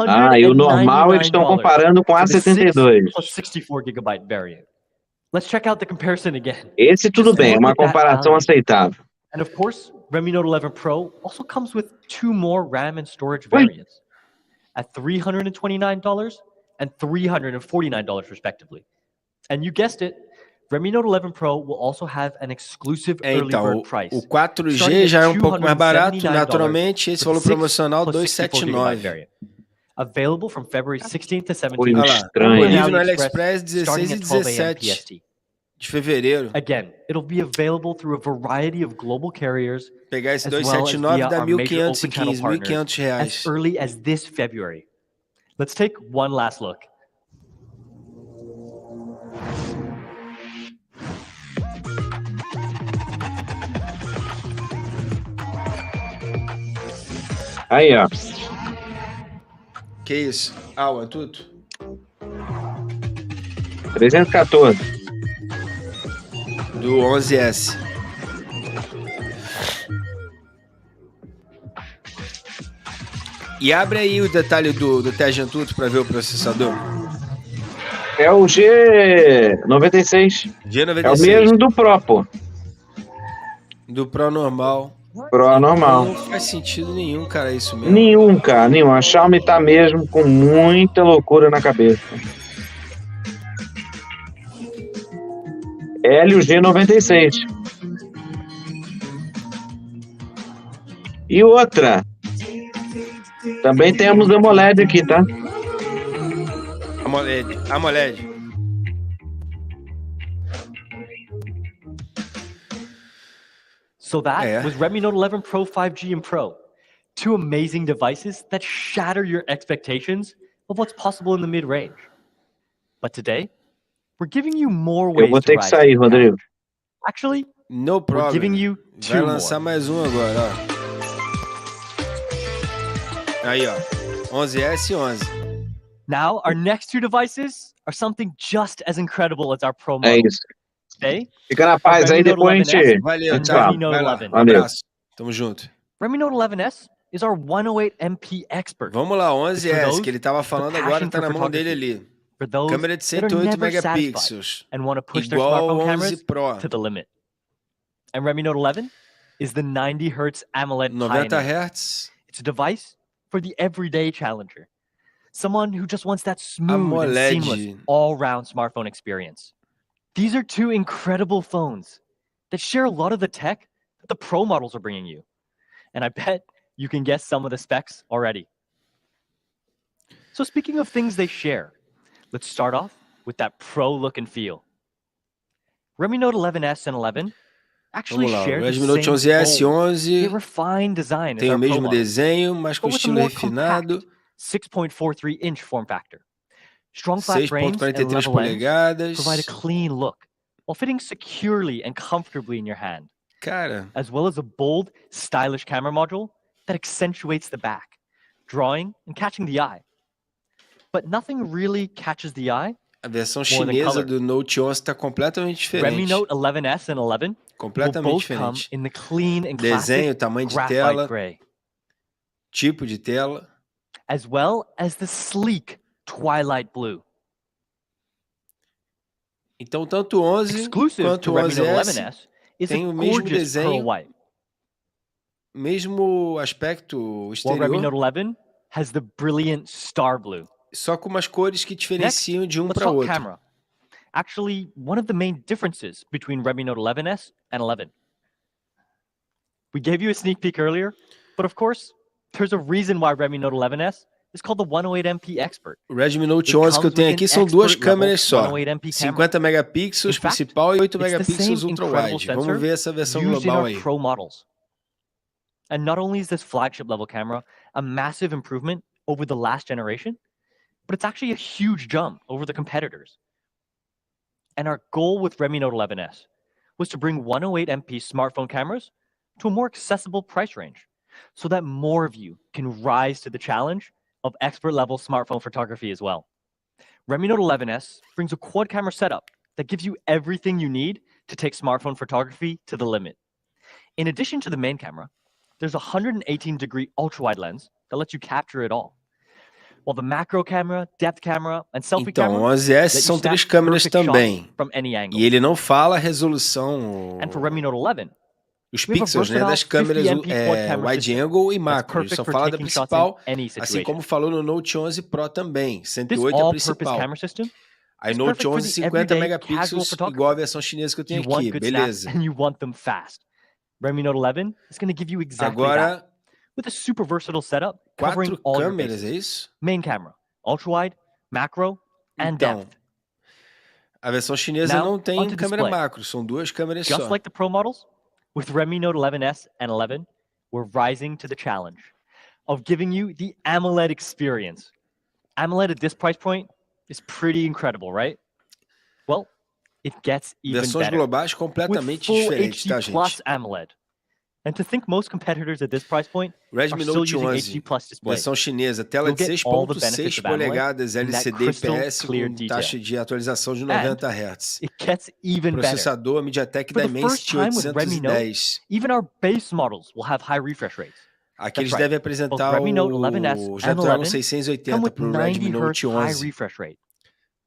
Ah, e o normal eles estão $299 comparando com a for the 6 A72. plus 64GB variant. Let's check out the comparison again. Esse tudo Just bem, é look uma at that comparação value. aceitável. And of course, Redmi Note 11 Pro also comes with 2 more RAM and storage Wait. variants at $329 and $349 respectively. And you guessed it, Redmi Note 11 Pro will also have an exclusive early Então, bird price. o 4G starting já é at um pouco mais barato, $279 naturalmente. Esse for the valor 6 promocional plus 64 GB 279. variant. Available from February 16th to 17th. Coisa Olha lá, estranha. on disponível no AliExpress, AliExpress 16 starting e at 12 a.m. 17 PST. de fevereiro. Again, it'll be available through a variety of global carriers Pegar esse as well as 279 via dá our major open 1.515, channel partners R$ as 1.500. early as this February. Let's take one last look. Aí, ó. Que isso? Ah, o Antutu? 314. Do 11S. E abre aí o detalhe do teste Antutu para ver o processador. É o G96. G96. É o mesmo do Pro, pô. Do Pro normal. Pro normal. Não faz sentido nenhum, cara, isso mesmo. Nenhum, cara, nenhum. A Xiaomi tá mesmo com muita loucura na cabeça. L o G96. E outra. Também temos AMOLED aqui, tá? AMOLED. So that was Redmi Note 11 Pro 5G and Pro. Two amazing devices that shatter your expectations of what's possible in the mid-range. But today, we're giving you more ways Eu vou to ter que rise sair, to the Rodrigo. challenge. Actually, No we're giving problem. you Vai two lançar more. mais um agora, ó. Aí, ó. 11S e 11. Now, our next two devices are something just as incredible as our Pro É models. isso. Today, Fica na paz aí, Redmi Note depois a 11S gente... Valeu, and Thiago. Redmi Note Vai lá. 11. Um Valeu. abraço. Tamo junto. Redmi Note 11S is our 108MP expert. Vamos lá, It's for 11S, those que ele tava with falando a agora, passion tá for na mão dele photography. ali. For those Câmera de that are 108 never satisfied megapixels. and want to push their Igual smartphone ao cameras 11 Pro. to the limit. And Redmi Note 11 is the 90 Hz AMOLED 90 Pioneer. Hz. It's a device for the everyday challenger. Someone who just wants that smooth and AMOLED. seamless all-round smartphone experience. These are two incredible phones that share a lot of the tech that the Pro models are bringing you. And I bet you can guess some of the specs already. So speaking of things they share, let's start off with that Pro look and feel. Redmi Note 11S and 11 actually Vamos lá, share o the Redmi Note same 11S e bold, 11 refined design as tem our o Pro mesmo models, desenho, mas com but with a estilo more refinado. compact 6.43-inch form factor. Strong flat frames and 6.43 level ends polegadas. provide a clean look while fitting securely and comfortably in your hand, Cara, as well as a bold, stylish camera module that accentuates the back, drawing and catching the eye. But nothing really catches the eye. a versão More than chinesa color. do Note 11 está completamente Redmi diferente. Note 11S and 11 will Completamente both come diferente. in the clean and Desenho, classic tamanho de graphite tela, gray, tipo de tela. as well as the sleek twilight blue. Então, tanto o 11 Exclusive quanto to o Redmi Note 11S 11S is a tem o mesmo gorgeous pearl desenho, white, mesmo aspecto while Redmi exterior, Note 11 has the brilliant star blue. só com umas cores que diferenciam de um Let's para talk outro. camera. Actually, one of the main differences between Redmi Note 11S and 11. We gave you a sneak peek earlier, but of course, there's a reason why Redmi Note 11S is called the 108MP Expert. O Redmi Note It 11 que eu comes tenho with aqui an são duas expert level câmeras só. 108MP camera. 50 megapixels In fact, principal e 8 it's the megapixels same incredible ultra-wide. sensor Vamos ver essa versão used in global our aí. Pro models. And not only is this flagship level camera a massive improvement over the last generation, but it's actually a huge jump over the competitors. And our goal with Redmi Note 11S was to bring 108MP smartphone cameras to a more accessible price range so that more of you can rise to the challenge of expert level smartphone photography as well. Redmi Note 11S brings a quad camera setup that gives you everything you need to take smartphone photography to the limit. In addition to the main camera, there's a 118-degree ultra-wide lens that lets you capture it all. While the macro camera, depth camera, and selfie Então, camera o 11S let you são snap 3 câmeras perfect shots também. from any angle. E ele não fala a resolução, And for Redmi Note 11, os we have a pixels, né, das versatile câmeras 50MP quad camera wide system angle e that's macro. Ele perfect só for fala da taking shots in principal, any assim situation. como falou no Note 11 Pro também. This 108 é a all-purpose principal. camera system Aí It's Note perfect for 11 the 50 everyday casual megapixels, photographer. igual a versão chinesa que eu tenho You want aqui, good snaps beleza. and you want them fast. Redmi Note 11 is going to give you exactly that. Agora, With a super versatile setup covering 4 all your câmeras, bases. é isso? Main camera, ultra-wide, macro, and Então, depth. a versão chinesa Now, não tem onto câmera display. macro, são 2 câmeras Just só. like the Pro models, with Redmi Note 11S and 11, we're rising to the challenge of giving you the AMOLED experience. AMOLED at this price point is pretty incredible, right? Well, it gets even Versões better globais with completamente full diferentes, HD tá, Plus gente? AMOLED. And to think most competitors at this price point are Redmi still Note using 11, HD Plus displays. versão chinesa, tela You'll de get all the benefits 6.6 of AMOLED polegadas in that LCD crystal IPS clear com detail. taxa de atualização de And 90 Hz. it gets even better. Processador MediaTek For the first Dimensity time with Redmi Note, 810. even our base models will have high refresh rates. Aqui eles That's right. devem Both apresentar Redmi Note 11S o and Snapdragon 11 come 680 with para o 90 Redmi Hz Note high 11. refresh rate.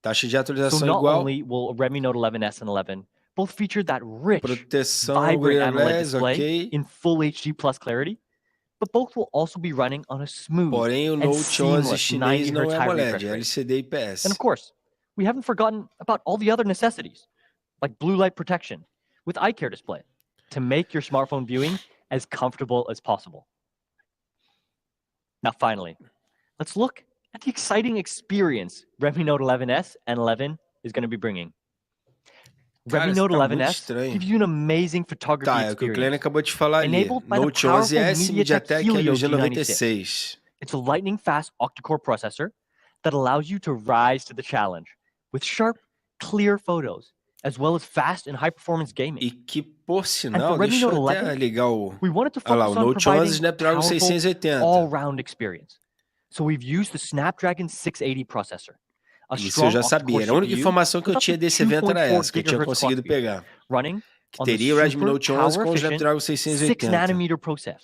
Taxa de So atualização not igual. only will Redmi Note 11S and 11 both feature that rich, Proteção vibrant Gorilla AMOLED Glass, display ok. in full HD plus clarity, but both will also be running on a smooth Porém, o and Note 11 seamless chinês 90 não Hz é high AMOLED, refresh é rate. LCD IPS. And of course, we haven't forgotten about all the other necessities, like blue light protection with eye care display, to make your smartphone viewing as comfortable as possible. Now, finally, let's look at the exciting experience Redmi Note 11S and 11 is going to be bringing. Cara, Redmi isso Note tá muito 11S estranho. gives you an amazing photography Tá, é o que o Glenn experience. acabou de falar ali. Enabled by the Note powerful 11S MediaTek MediaTek Helio G96. It's a lightning-fast octa-core processor that allows you to rise to the challenge with sharp, clear photos, as well as fast and high-performance gaming. E que, por And sinal, for Redmi deixa eu Note até 11, ligar o... we wanted to Olha lá, focus o on Note 11 providing Snapdragon powerful, 680. all-round experience. So we've used the Snapdragon 680 processor, a Isso eu strong já octa-core sabia. Era a única CPU informação que eu with up tinha to desse evento era 2.4 essa, que eu tinha GHz conseguido clock speed, pegar. running Que on the teria o Redmi super Note 11 com o power-efficient Snapdragon 6 680. nanometer process.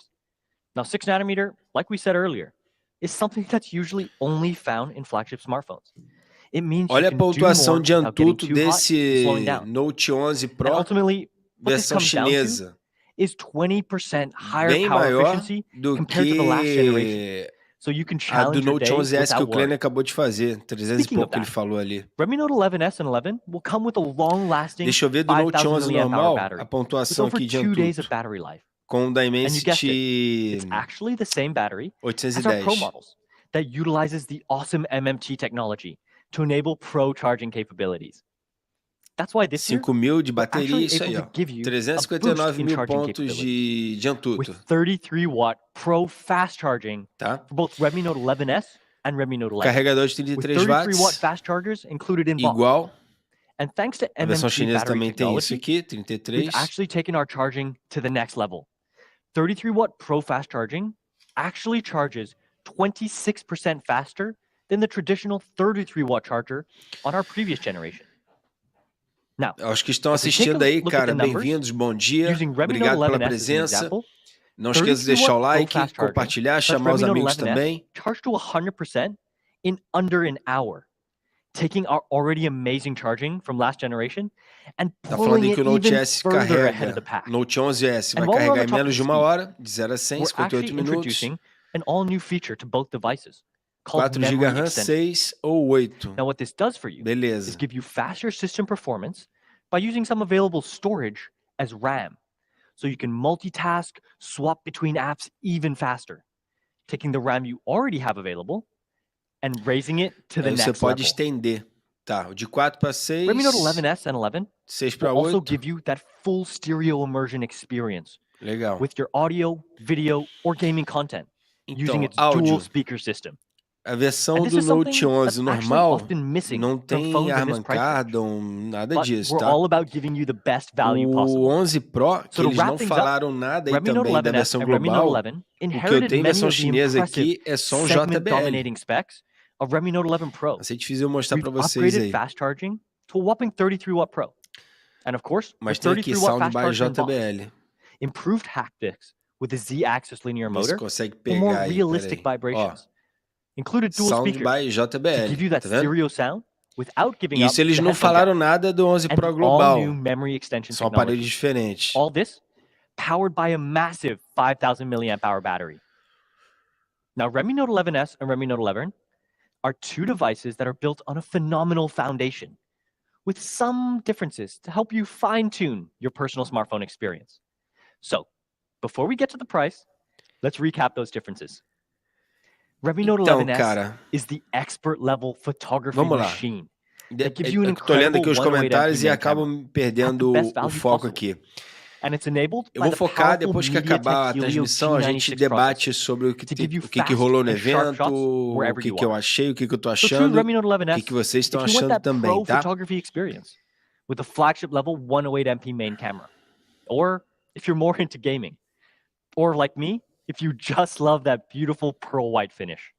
Now, 6 nanometer, like we said earlier, is something that's usually only found in flagship smartphones. It means Olha a you can do pontuação more de without getting Antutu too hot and slowing desse down. Note 11 And Pro ultimately, what this versão comes down to chinesa. is 20% higher Bem power maior efficiency do compared to the last generation. que So you can a do challenge your Note day 11S que without o Glenn worry. acabou de fazer. 300 e Speaking of pouco que ele that, falou ali. Redmi Note 11S and 11 will come with a long-lasting Deixa eu ver do Note 5,000 11 milliamp hour normal, battery a with pontuação over aqui de 2 days of Antutu. battery life. Com o And you guessed it, it's Dimensity actually the same battery as our Pro 810. models that utilizes the awesome MMT technology to enable pro charging capabilities. That's why this year, 5.000 de we're bateria, actually isso able aí, to ó. give you a boost 359 in mil charging pontos capabilities de with Antutu, 33-watt pro fast charging tá? for both Redmi Note 11S and Redmi Note 11, Carregador de with 33 33-watt watts, fast chargers included in box. igual. And thanks to A versão MMT chinesa battery também tem isso technology, aqui, we've 33. actually taken our charging to the next level. 33-watt pro fast charging actually charges 26% faster than the traditional 33-watt charger on our previous generation. Now, Aos que estão if we take a assistindo aí, look at cara, the numbers, bem-vindos, bom dia. using Redmi Note Obrigado pela 11S as an presença. example, Não esqueça de deixar o 33-watt pro like, fast charging compartilhar, lets chamar os Redmi Note amigos 11S também. charge to 100% in under an hour, taking our already amazing charging from last generation and Tá falando pulling aí it que o Note even S further ahead of the carrega, pack. Note 11S vai And while we're on carregar the em topic menos of de 1 speed, hora, de 0 a 100, we're 58 actually minutos. introducing an all-new feature to both devices called 4 GB memory RAM, extension. 6 ou 8. Now, what this does for you is Beleza. give you faster system performance by using some available storage as RAM. So you can multitask, swap between apps even faster, taking the RAM you already have available and raising it to the Aí você next pode level. estender. Tá, de 4 para 6, Redmi Note 11S and 11 6 will para also 8. give you that full stereo immersion experience Legal. with your audio, video, or gaming content using Então, its áudio. dual speaker system. A versão And this do is something Note 11 that's actually normal often missing não from tem phones in arma this price range. Cardon, nada But disso, we're tá? all about giving you the best value O possible. 11 Pro, que So to eles wrap não things up, falaram nada aí Redmi Note também da 11S versão and Redmi Note global, 11 o que eu inherited tenho em many versão of the chinesa impressive aqui é só um JBL. segment-dominating specs of Redmi Note 11 Pro. Assim é difícil eu mostrar We've para vocês upgraded aí. fast charging to a whopping 33-watt Pro. And of course, Mas with tem aqui 33-watt Sound fast by charger in box, JBL. improved haptics with the Z-axis linear Vê se motor consegue for more pegar aí, realistic peraí. Ó, vibrations. Included dual Sound speakers by to JBL, give you that tá vendo? stereo sound without giving up Isso eles the não headphone falaram jack. nada do 11 And Pro the all-new global. memory extension São aparelhos technology. diferentes. All this powered by a massive 5,000 milliamp hour battery. Now, Redmi Note 11S and Redmi Note 11 are two devices that are built on a phenomenal foundation, with some differences to help you fine-tune your personal smartphone experience. So, before we get to the price, let's recap those differences. Redmi Note Então, 11S cara, is the expert-level photography vamos lá. machine that gives you Eu an tô lendo aqui incredible os 108 comentários MP e main acabo camera me perdendo at the best o value foco possible. aqui. And it's enabled Eu by vou the focar, powerful depois que acabar a MediaTek Helio transmissão, a gente G96 debate processor sobre to give you o que fast rolou no and sharp evento, shots wherever o que you eu are. achei, o que eu tô So choose achando, Redmi Note o 11S que vocês estão if you want achando that também, pro tá? photography experience with a flagship level 108 MP main camera. Or if you're more into gaming. Or like me, if you just love that beautiful pearl white finish.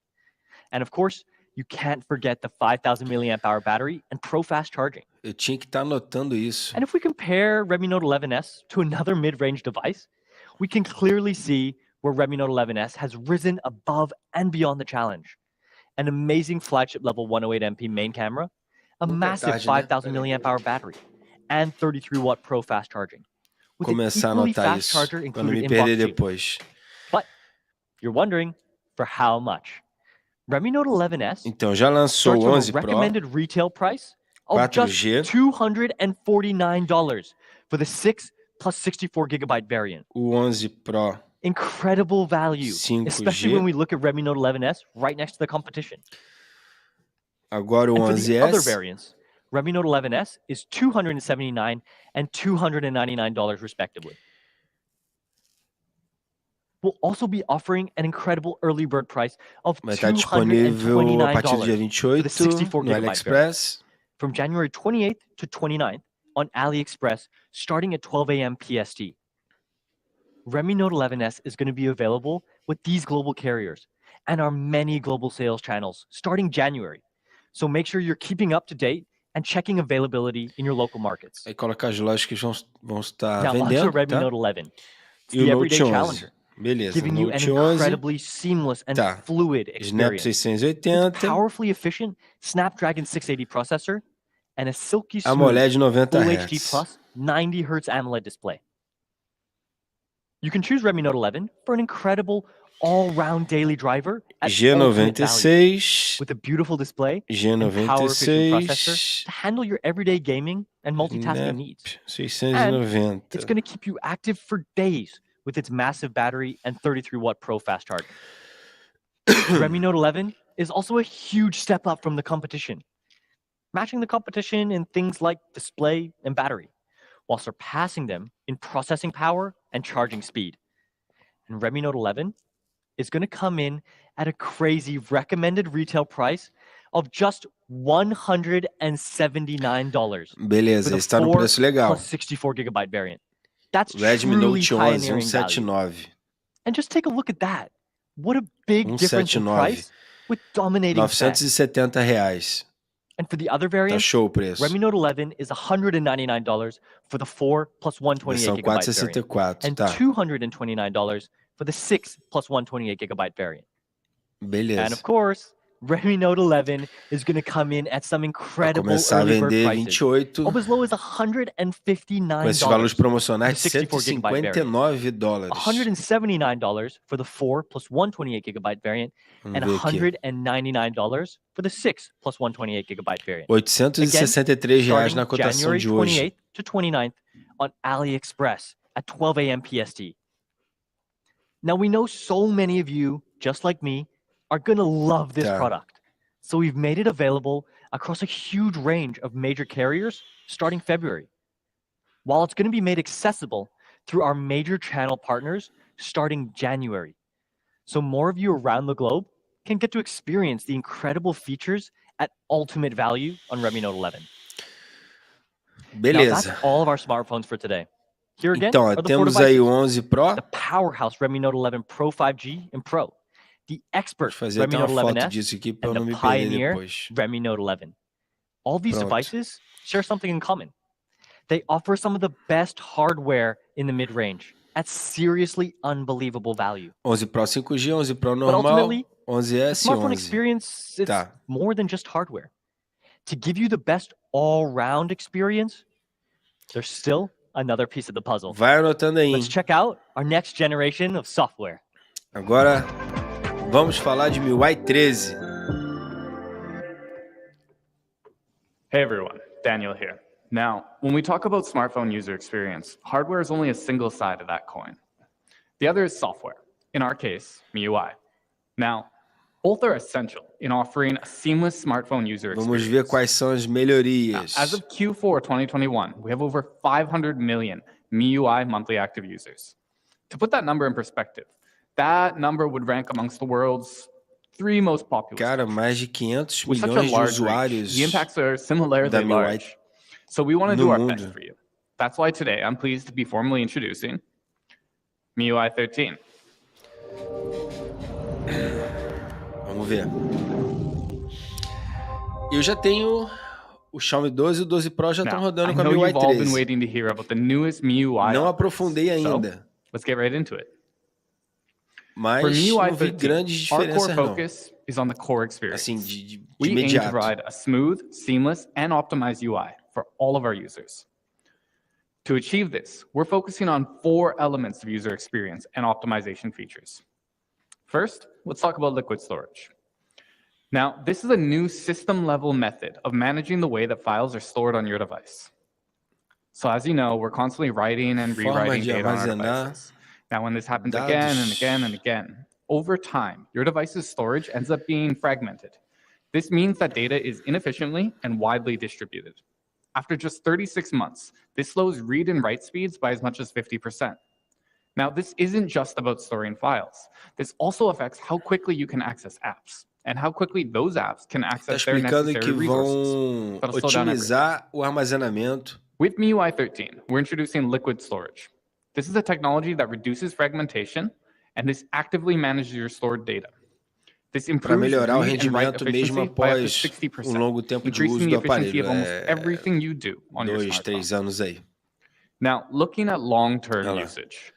And of course, you can't forget the 5,000 milliamp hour battery and pro fast charging. Eu tinha que estar anotando isso. And if we compare Redmi Note 11S to another mid-range device, we can clearly see where Redmi Note 11S has risen above and beyond the challenge. An amazing flagship level 108 MP main camera, a Nunca é massive tarde, né? 5,000 milliamp hour battery, and 33 watt pro fast charging. With an Começar a equally anotar fast isso, charger para não included me in perder box too. depois. But you're wondering, for how much? Redmi Note 11S Então, já lançou starts o from a 11 Pro, recommended retail price of just 4G, $249 for the 6 plus 64 gigabyte variant. o 11 Pro Incredible value, especially 5G, when we look at Redmi Note 11S right next to the competition. agora o And for the other 11S, variants, Redmi Note 11S is $279 and $299 respectively. We'll also be offering an incredible early bird price of vai estar disponível a partir do dia $229 for the 28 64 no gigabyte variant. AliExpress. From January 28th to 29th on AliExpress, starting at 12 a.m. PST. Redmi Note 11S is going to be available with these global carriers and our many global sales channels starting January. So make sure you're keeping up to date and checking availability in your local markets. Aí coloca as lojas que vão estar Now onto vendendo, Redmi tá? Note 11. It's E o the Note everyday 11. challenger, Beleza, giving you an Note 11, incredibly seamless and tá. fluid Snap experience. With a 680, powerfully efficient Snapdragon 680 processor and a silky smooth AMOLED 90 Full HD Hz. Plus 90 Hz AMOLED display. You can choose Redmi Note 11 for an incredible all-round daily driver at ultimate value, G96, with a beautiful display and power-efficient processor G96, to handle your everyday gaming and multitasking needs. Snap 690. It's going to keep you active for days with its massive battery and 33-watt Pro fast charging. Redmi Note 11 is also a huge step up from the competition, matching the competition in things like display and battery, while surpassing them in processing power and charging speed. And Redmi Note 11 is going to come in at a crazy recommended retail price of just $179 Beleza, for the está no 4 preço legal. plus 64 gigabyte variant. That's Redmi truly Note 11, pioneering value. 179. And just take a look at that. What a big difference in 179. price with dominating specs. R$970. And for the other Tá variants, show o preço. Redmi Note 11 is $199 for the 4 plus 128 Versão gigabyte variant, 464, and tá. $229 for the 6 plus 128 gigabyte variant. Beleza. And of course, Redmi Note 11 is going to come in at some Vai incredible começar a early bird vender prices 28 of as low as com esses valores $159 promocionais de 64 gigabyte variant. $159. $179 for the 4 plus 128 gigabyte variant, Vamos and ver aqui. $199 for the 6 plus 128 gigabyte variant. R$863 na Starting cotação January de hoje. 28th to 29th on AliExpress at 12 a.m. PST. Now we know so many of you, just like me, are going to love this Tá. product. So we've made it available across a huge range of major carriers starting February, while it's going to be made accessible through our major channel partners starting January. So more of you around the globe can get to experience the incredible features at ultimate value on Redmi Note 11. Now Beleza. that's all of our smartphones for today. Here again Então, ó, are the four temos aí devices. o 11 Pro. The powerhouse Redmi Note 11 Pro 5G and Pro, the expert Vou fazer até Redmi uma Note foto 11S, disso aqui para eu and não the me perder pioneer depois. Redmi Note 11. All these Pronto. devices share something in common. They offer some of the best hardware in the mid-range at seriously unbelievable value. 11 Pro 5G, 11 Pro But normal, ultimately, the 11S e smartphone 11. experience, it's Tá. more than just hardware. To give you the best all-round experience, there's still another piece of the puzzle. Vai anotando aí, hein? Let's check out our next generation of software. Agora, vamos falar de MIUI 13. Hey everyone, Daniel here. Now, when we talk about smartphone user experience, hardware is only a single side of that coin. The other is software, in our case, MIUI. Now, both are essential in offering a seamless smartphone user Vamos experience. ver quais são as Now, melhorias. as of Q4 2021, we have over 500 million MIUI monthly active users. To put that number in perspective, that number would rank amongst the world's 3 most popular. Cara, mais de 500 With such a milhões de large reach, usuários the impacts are similarly da MIUI large. So we want to no do our mundo. best for you. That's why today I'm pleased to be formally introducing MIUI 13. Vamos ver. Eu já tenho o Xiaomi 12 e o 12 Pro já estão Now, I rodando com a know MIUI you've all been 13. waiting to hear about the newest MIUI. Não updates. aprofundei ainda, Let's get right into it. For mas MIUI não vi 13, grandes our core diferenças não. focus is on the core experience. Assim, de We aim to imediato. provide a smooth, seamless, and optimized UI for all of our users. To achieve this, we're focusing on 4 elements of user experience and optimization features. First, let's talk about liquid storage. Now, this is a new system-level method of managing the way that files are stored on your device. So as you know, we're constantly writing and Forma rewriting de data on our armazenar devices. Now, when this happens again and dados. again and again, over time, your device's storage ends up being fragmented. This means that data is inefficiently and widely distributed. After just 36 months, this slows read and write speeds by as much as 50%. Now, this isn't just about storing files. This also affects how quickly you can access apps and how quickly those apps can Está access their explicando necessary que resources. vão That'll slow down everything. otimizar o armazenamento. With MIUI 13, we're introducing liquid storage. This is a technology that reduces fragmentation, and this actively manages your stored data. This Para improves melhorar o read and write rendimento mesmo efficiency by up to após 60%, longo tempo de increasing uso the do efficiency aparelho. of almost everything you do on your 2, smartphone. 3 anos aí. Now, looking at long-term Olha lá. usage,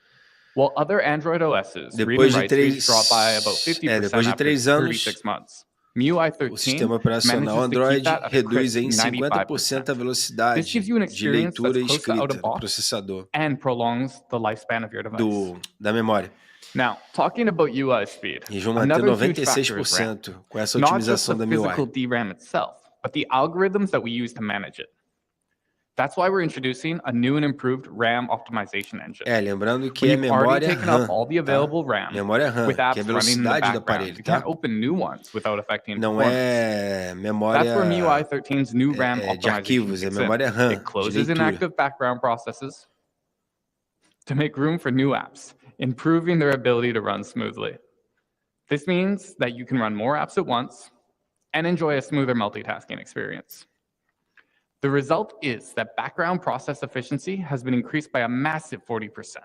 while other Android OSs read Depois and de write speeds 3, drop by about 50% depois de after 3 anos, 36 months, MIUI o 13 sistema operacional manages to keep Android that at a reduz crisp em 50% 95%. a velocidade This gives you an de experience leitura that's e close to out escrita of do box processador, and prolongs the lifespan of your device. da memória. Now, talking about UI speed, Eles vão manter another huge factor is RAM. 96% com essa Not just otimização the da physical MIUI. DRAM itself, but the algorithms that we use to manage it. That's why we're introducing a new and improved RAM optimization engine. Lembrando que é We've already memória taken RAM, up all the tá? available RAM Memória RAM, with que é a apps running in the velocidade do background. aparelho, You tá? can't open new ones without affecting Não performance. é That's memória where MIUI 13's new RAM de optimization arquivos, é kicks in. memória RAM It de closes leitura. inactive background processes to make room for new apps, improving their ability to run smoothly. This means that you can run more apps at once and enjoy a smoother multitasking experience. The result is that background process efficiency has been increased by a massive 40%.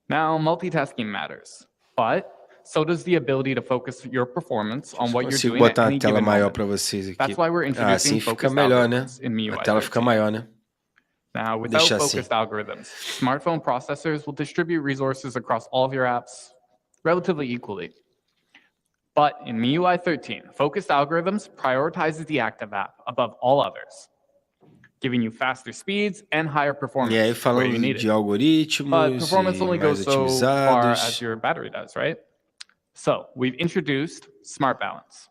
Now, multitasking matters, but so does the ability to focus your performance on what you're Consigo doing at botar any a tela given maior moment. para vocês aqui. That's why we're introducing Assim fica focused melhor, né? algorithms in MIUI A tela fica 13. maior, né? Now, without Deixa assim. focused algorithms, smartphone processors will distribute resources across all of your apps relatively equally. But in MIUI 13, focused algorithms prioritizes the active app above all others, giving you faster speeds and higher performance E aí where you falando need de it. But algoritmos performance e only mais goes so far as otimizados. your battery does, right? So we've introduced Smart Balance.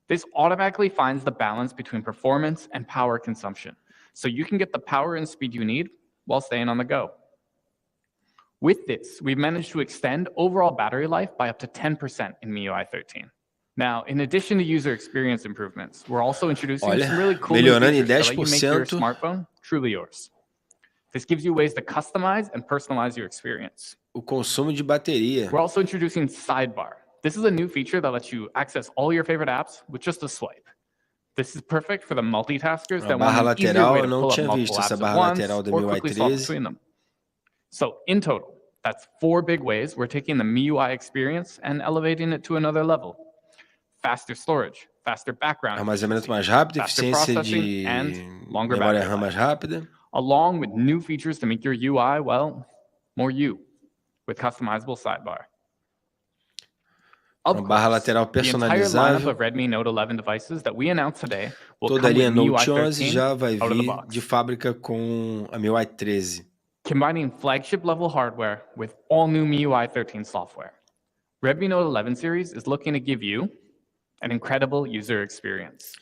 This automatically finds the balance between performance and power consumption, so you can get the power and speed you need while staying on the go. With this, we've managed to extend overall battery life by up to 10% in MIUI 13. Now, in addition to user experience improvements, we're also introducing Olha, some really cool new melhorando em features that let you make your 10%. smartphone truly yours. This gives you ways to customize and personalize your experience. O consumo de bateria. We're also introducing Sidebar. This is a new feature that lets you access all your favorite apps with just a swipe. This is perfect for the multitaskers A that barra want an easier lateral, way eu to não pull up tinha multiple visto essa apps at barra once lateral do or MIUI quickly swap 13. between them. So in total, that's 4 big ways we're taking the MIUI experience and elevating it to another level. Faster storage, faster background Armazenamento efficiency, mais rápido, faster eficiência processing, de and longer memória battery RAM mais life, rápida. along with new features to make your UI, well, more you, with customizable sidebar. Of Uma barra course, lateral the entire lineup personalizável. of Redmi Note 11 devices that we announced today will Toda a come linha with MIUI Note 11 13 já vai out of the vir box, de fábrica com a MIUI 13. combining flagship-level hardware with all-new MIUI 13 software. Redmi Note 11 series is looking to give you an incredible user experience.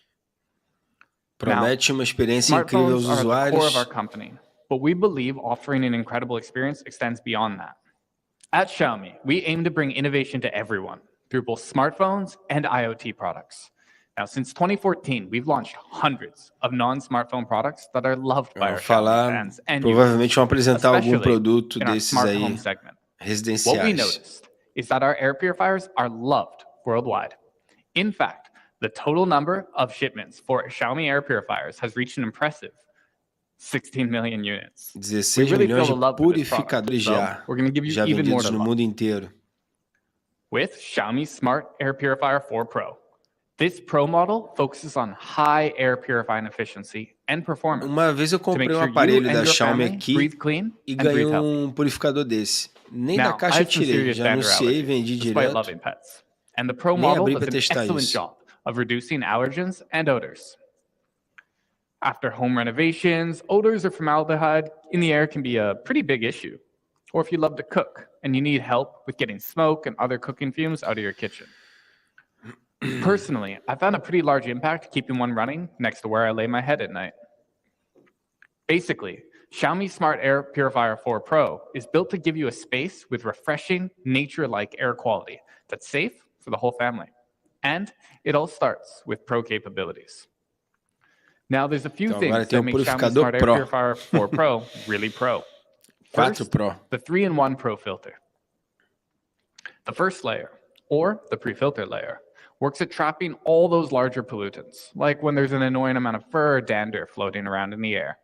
Promete uma experiência incrível aos Smartphones are the core of our usuários. company, but we believe offering an incredible experience extends beyond that. At Xiaomi, we aim to bring innovation to everyone through both smartphones and IoT products. Now, since 2014, we've launched hundreds of non-smartphone products that are loved by Vão our Xiaomi falar, fans and provavelmente vão users, apresentar algum especially produto in our desses smart aí home segment. What we residenciais. noticed is that our air purifiers are loved worldwide. In fact, the total number of shipments for Xiaomi air purifiers has reached an impressive 16 million units. 16 really milhões feel de the love for this product, purificadores so we're gonna give you já even more vendidos to no love. mundo inteiro. With Xiaomi Smart Air Purifier 4 Pro. This Pro model focuses on high air purifying efficiency and performance Uma vez eu to make comprei um sure you aparelho and da your Xiaomi family aqui breathe clean e and breathe ganhei healthy. um purificador desse. Nem da Now, I caixa eu have some tirei, serious já dander anunciei, allergies, vendi despite direto. loving pets. And the Pro Nem model abri does pra an testar excellent isso. job of reducing allergens and odors. After home renovations, odors or formaldehyde in the air can be a pretty big issue. Or if you love to cook and you need help with getting smoke and other cooking fumes out of your kitchen. Personally, I found a pretty large impact keeping one running next to where I lay my head at night. Basically, Xiaomi Smart Air Purifier 4 Pro is built to give you a space with refreshing, nature-like air quality that's safe for the whole family. And it all starts with Pro capabilities. Now, there's a few Então agora things tem that um make Xiaomi purificador Smart Air Pro. Purifier 4 Pro really pro. 4 First, Pro. the 3-in-1 Pro filter. The first layer, or the pre-filter layer, works at trapping all those larger pollutants, like when there's an annoying amount of fur or dander floating around in the air.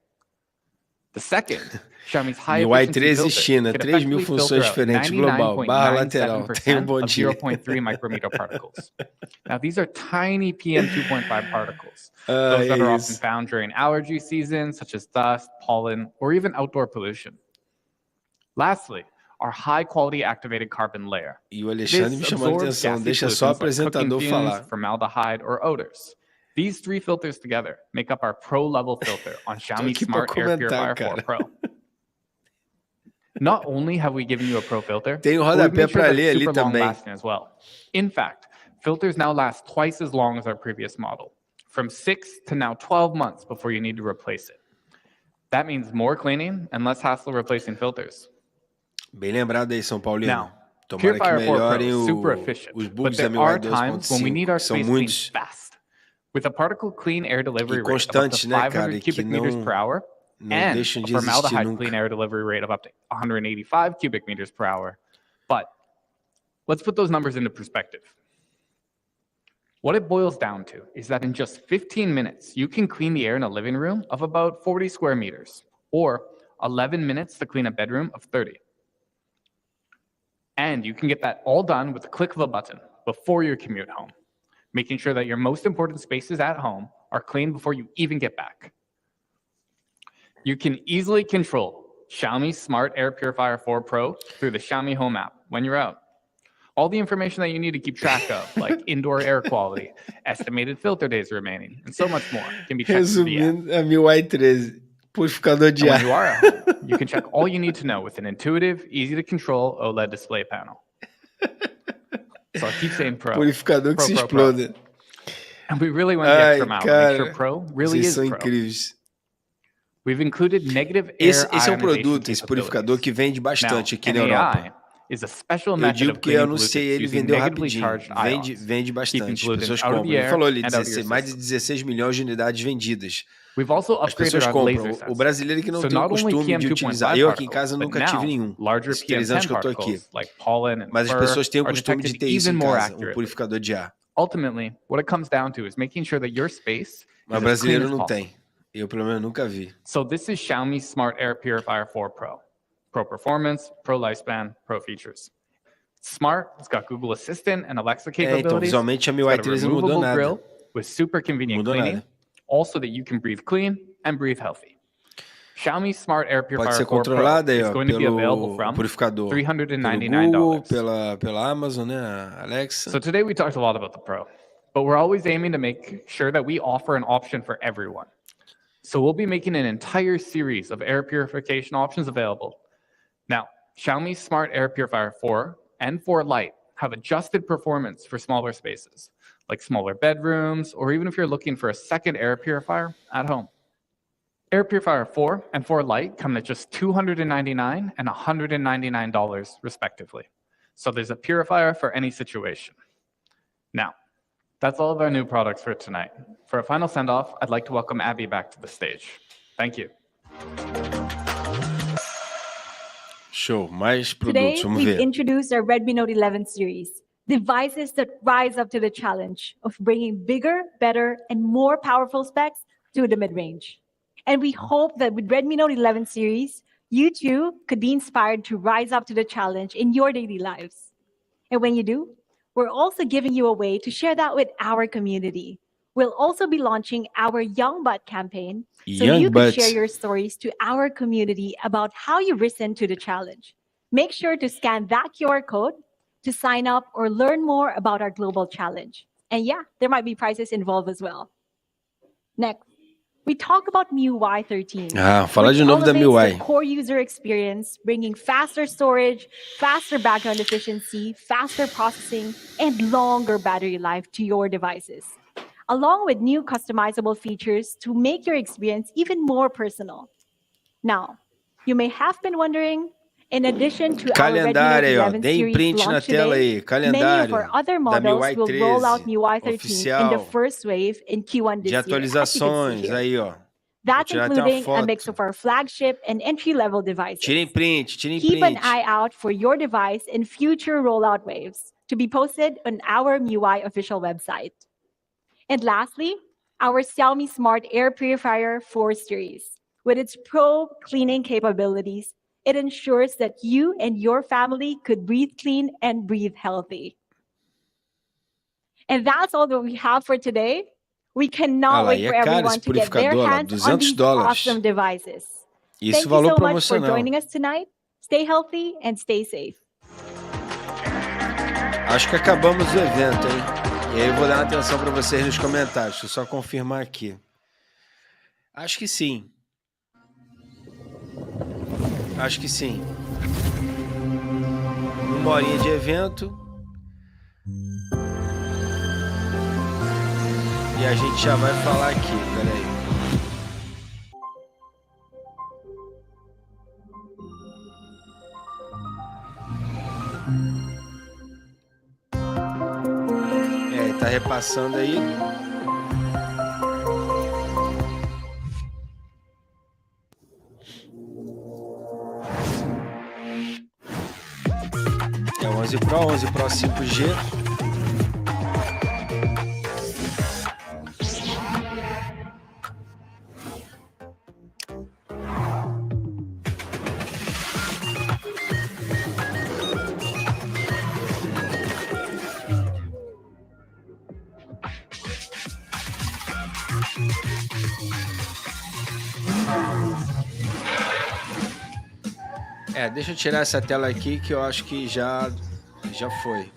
The second, Xiaomi's high MIUI efficiency 13 filter China, can 3.000 effectively filter funções out diferentes, global, barra lateral. Tenha 99.97% bom of dia. 0.3 micrometer particles. Now, these are tiny PM 2.5 particles, Ah, those that é are often isso. found during allergy season, such as dust, pollen, or even outdoor pollution. Lastly, our high-quality activated carbon layer. E o Alexandre me This chamando a absorbs atenção, gassy deixa só o pollutants like cooking apresentador fumes, falar. formaldehyde, or odors. These three filters together make up our pro-level filter on Tô Xiaomi aqui pra Smart Air comentar, Purifier 4 cara. Pro. Not only have we given you a Pro filter, Tem o but we've rodapé made sure pra that ler it's ali super long também. lasting as well. In fact, filters now last twice as long as our previous model, from 6 to now 12 months before you need to replace it. That means more cleaning and less hassle replacing filters. Bem lembrado aí, São Paulino. Now, Tomara que Purifier 4 Pro melhorem is super os efficient, but bugs da there MIUI are times when we need 2.5, our que são space cleaned muitos fast. With a particle clean air e delivery rate of up to constantes, né, cara? 500 E que cubic meters per hour não and deixam a de existir formaldehyde clean nunca. air delivery rate of up to 185 cubic meters per hour. But let's put those numbers into perspective. What it boils down to is that in just 15 minutes, you can clean the air in a living room of about 40 square meters, or 11 minutes to clean a bedroom of 30. And you can get that all done with the click of a button before your commute home, making sure that your most important spaces at home are clean before you even get back. You can easily control Xiaomi Smart Air Purifier 4 Pro through the Xiaomi Home app when you're out. All the information that you need to keep track of, like indoor air quality, estimated filter days remaining, and so much more, can be checked through the app. Resumindo, a MIUI 13, purificador de And when ar. you are at home, you can check all you need to know with an intuitive, easy-to-control OLED display panel. So I keep saying Pro. Purificador que Pro, se Pro, Pro. exploda. And we really went the Ai, extra mile to make sure cara, Pro really vocês is são Pro. incríveis. We've included negative air Esse é um ionization produto, esse purificador capabilities. que vende bastante Now, aqui na Europa. NAI is a special Eu method digo of porque eu cleaning anunciei pollutants ele, using vendeu negatively rapidinho. charged Vende ions, bastante, keeping as pollutants pessoas out of the compram. Ele air falou ali, and out of your mais de system. 16 milhões de unidades vendidas. We've also As pessoas upgraded our compram. laser O sensor. brasileiro que não So tem o not only costume de PM utilizar. 2.5 Eu aqui em particles, casa but nunca tive now nenhum. larger Esses 3 anos PM10 que eu tô aqui. particles like pollen and Mas as fur pessoas têm o are costume de detected ter isso even em more casa, um accurately. purificador de ar. Ultimately, what it comes down to is making sure that your space Mas is as clean brasileiro as não possible. tem. Eu, pelo menos, nunca vi. So this is Xiaomi Smart Air Purifier 4 Pro. Pro performance, pro lifespan, pro features. It's smart, it's got Google Assistant and Alexa capabilities. Então, visualmente a It's MIUI got a 13 não mudou removable nada. grill with super convenient Mudou cleaning, nada. also that you can breathe clean and breathe healthy. Xiaomi Smart Air Pode Purifier ser 4 Pro controlada aí, is ó, going to be available pelo from purificador. Pelo $399. Google, pela Amazon, né? A Alexa. So today we talked a lot about the Pro, but we're always aiming to make sure that we offer an option for everyone. So we'll be making an entire series of air purification options available. Now, Xiaomi Smart Air Purifier 4 and 4 Lite have adjusted performance for smaller spaces, like smaller bedrooms, or even if you're looking for a second air purifier at home. Air Purifier 4 and 4 Lite come at just $299 and $199 respectively. So there's a purifier for any situation. Now, that's all of our new products for tonight. For a final send-off, I'd like to welcome Abby back to the stage. Thank you. Show, mais Today, produtos, vamos we've ver. introduced our Redmi Note 11 series, devices that rise up to the challenge of bringing bigger, better, and more powerful specs to the mid-range. And we hope that with Redmi Note 11 series, you too could be inspired to rise up to the challenge in your daily lives. And when you do, we're also giving you a way to share that with our community. We'll also be launching our Young Butt campaign, so Young you Butt. can share your stories to our community about how you've risen to the challenge. Make sure to scan that QR code to sign up or learn more about our global challenge. And yeah, there might be prizes involved as well. Next, we talk about MIUI 13. Falar de which novo da elevates MIUI. the core user experience, bringing faster storage, faster background efficiency, faster processing, and longer battery life to your devices, along with new customizable features to make your experience even more personal. Now, you may have been wondering, in addition to our Redmi Note Calendário aí, ó. 11 Deem series print na launch tela today, aí. many of Calendário our other da models MIUI will roll out 13, MIUI 13 in the oficial, first wave in Q1 de this year, as you can see atualizações. here. Aí, ó. That's tirar até uma including a mix foto. of our flagship and entry-level devices. Tirem print, tirem Keep an print. eye out for your device in future rollout waves to be posted on our MIUI official website. And lastly, our Xiaomi Smart Air Purifier 4 series. With its pro cleaning capabilities, it ensures that you and your family could breathe clean and breathe healthy. And that's all that we have for today. We cannot Olha lá, wait e for é caro everyone esse to get their purificador lá, hands on these $200. awesome devices. Isso Thank you valor so much for promocional. joining us tonight. Stay healthy and stay safe. Acho que acabamos o evento, hein? E aí eu vou dar uma atenção para vocês nos comentários. Deixa eu só confirmar aqui. Acho que sim. Acho que sim. 1 horinha de evento. E a gente já vai falar aqui. Peraí. Tá repassando aí. É o 11 Pro 5G. Deixa eu tirar essa tela aqui que eu acho que já foi.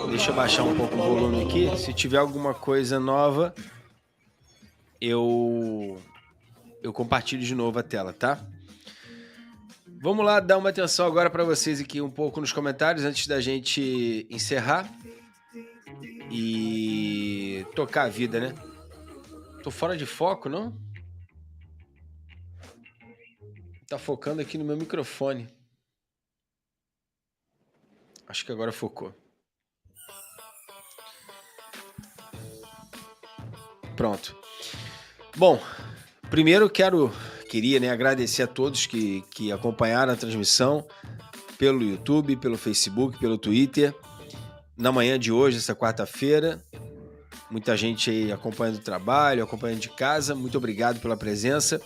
Deixa eu baixar um pouco o volume aqui. Se tiver alguma coisa nova, eu compartilho de novo a tela, tá? Vamos lá dar uma atenção agora para vocês aqui um pouco nos comentários antes da gente encerrar e tocar a vida, né? Tô fora de foco, não? Tá focando aqui no meu microfone. Acho que agora focou. Pronto. Bom, primeiro queria, né, agradecer a todos que acompanharam a transmissão pelo YouTube, pelo Facebook, pelo Twitter. Na manhã de hoje, essa quarta-feira, muita gente aí acompanhando o trabalho, acompanhando de casa. Muito obrigado pela presença.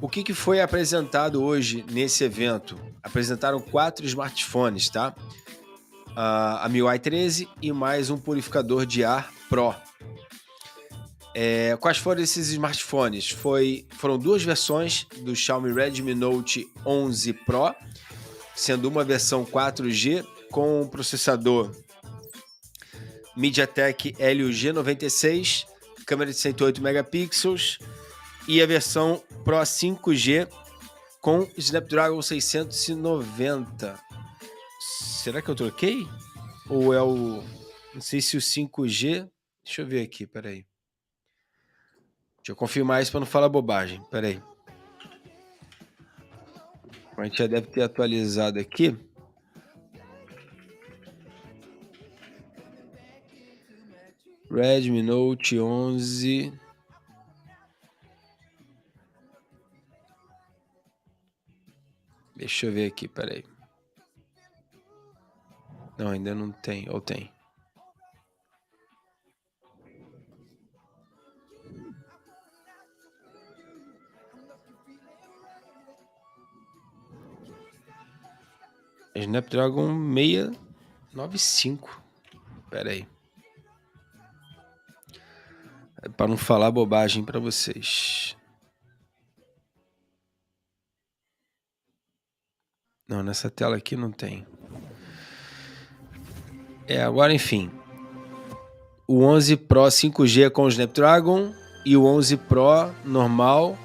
O que foi apresentado hoje nesse evento? Apresentaram 4 smartphones, tá? A MIUI 13 e mais um purificador de ar Pro. Quais foram esses smartphones? Foram 2 versões do Xiaomi Redmi Note 11 Pro, sendo uma versão 4G com um processador MediaTek Helio G96, câmera de 108 megapixels, e a versão Pro 5G com Snapdragon 690. Será que eu troquei? Ou é o... Não sei se o 5G... Deixa eu ver aqui, peraí. Deixa eu confirmar isso para não falar bobagem. Peraí. A gente já deve ter atualizado aqui. Redmi Note 11. Deixa eu ver aqui, peraí. Não, ainda não tem. Ou tem? Snapdragon 695. Peraí. É para não falar bobagem para vocês. Não, nessa tela aqui não tem. Agora enfim. O 11 Pro 5G é com o Snapdragon e o 11 Pro normal,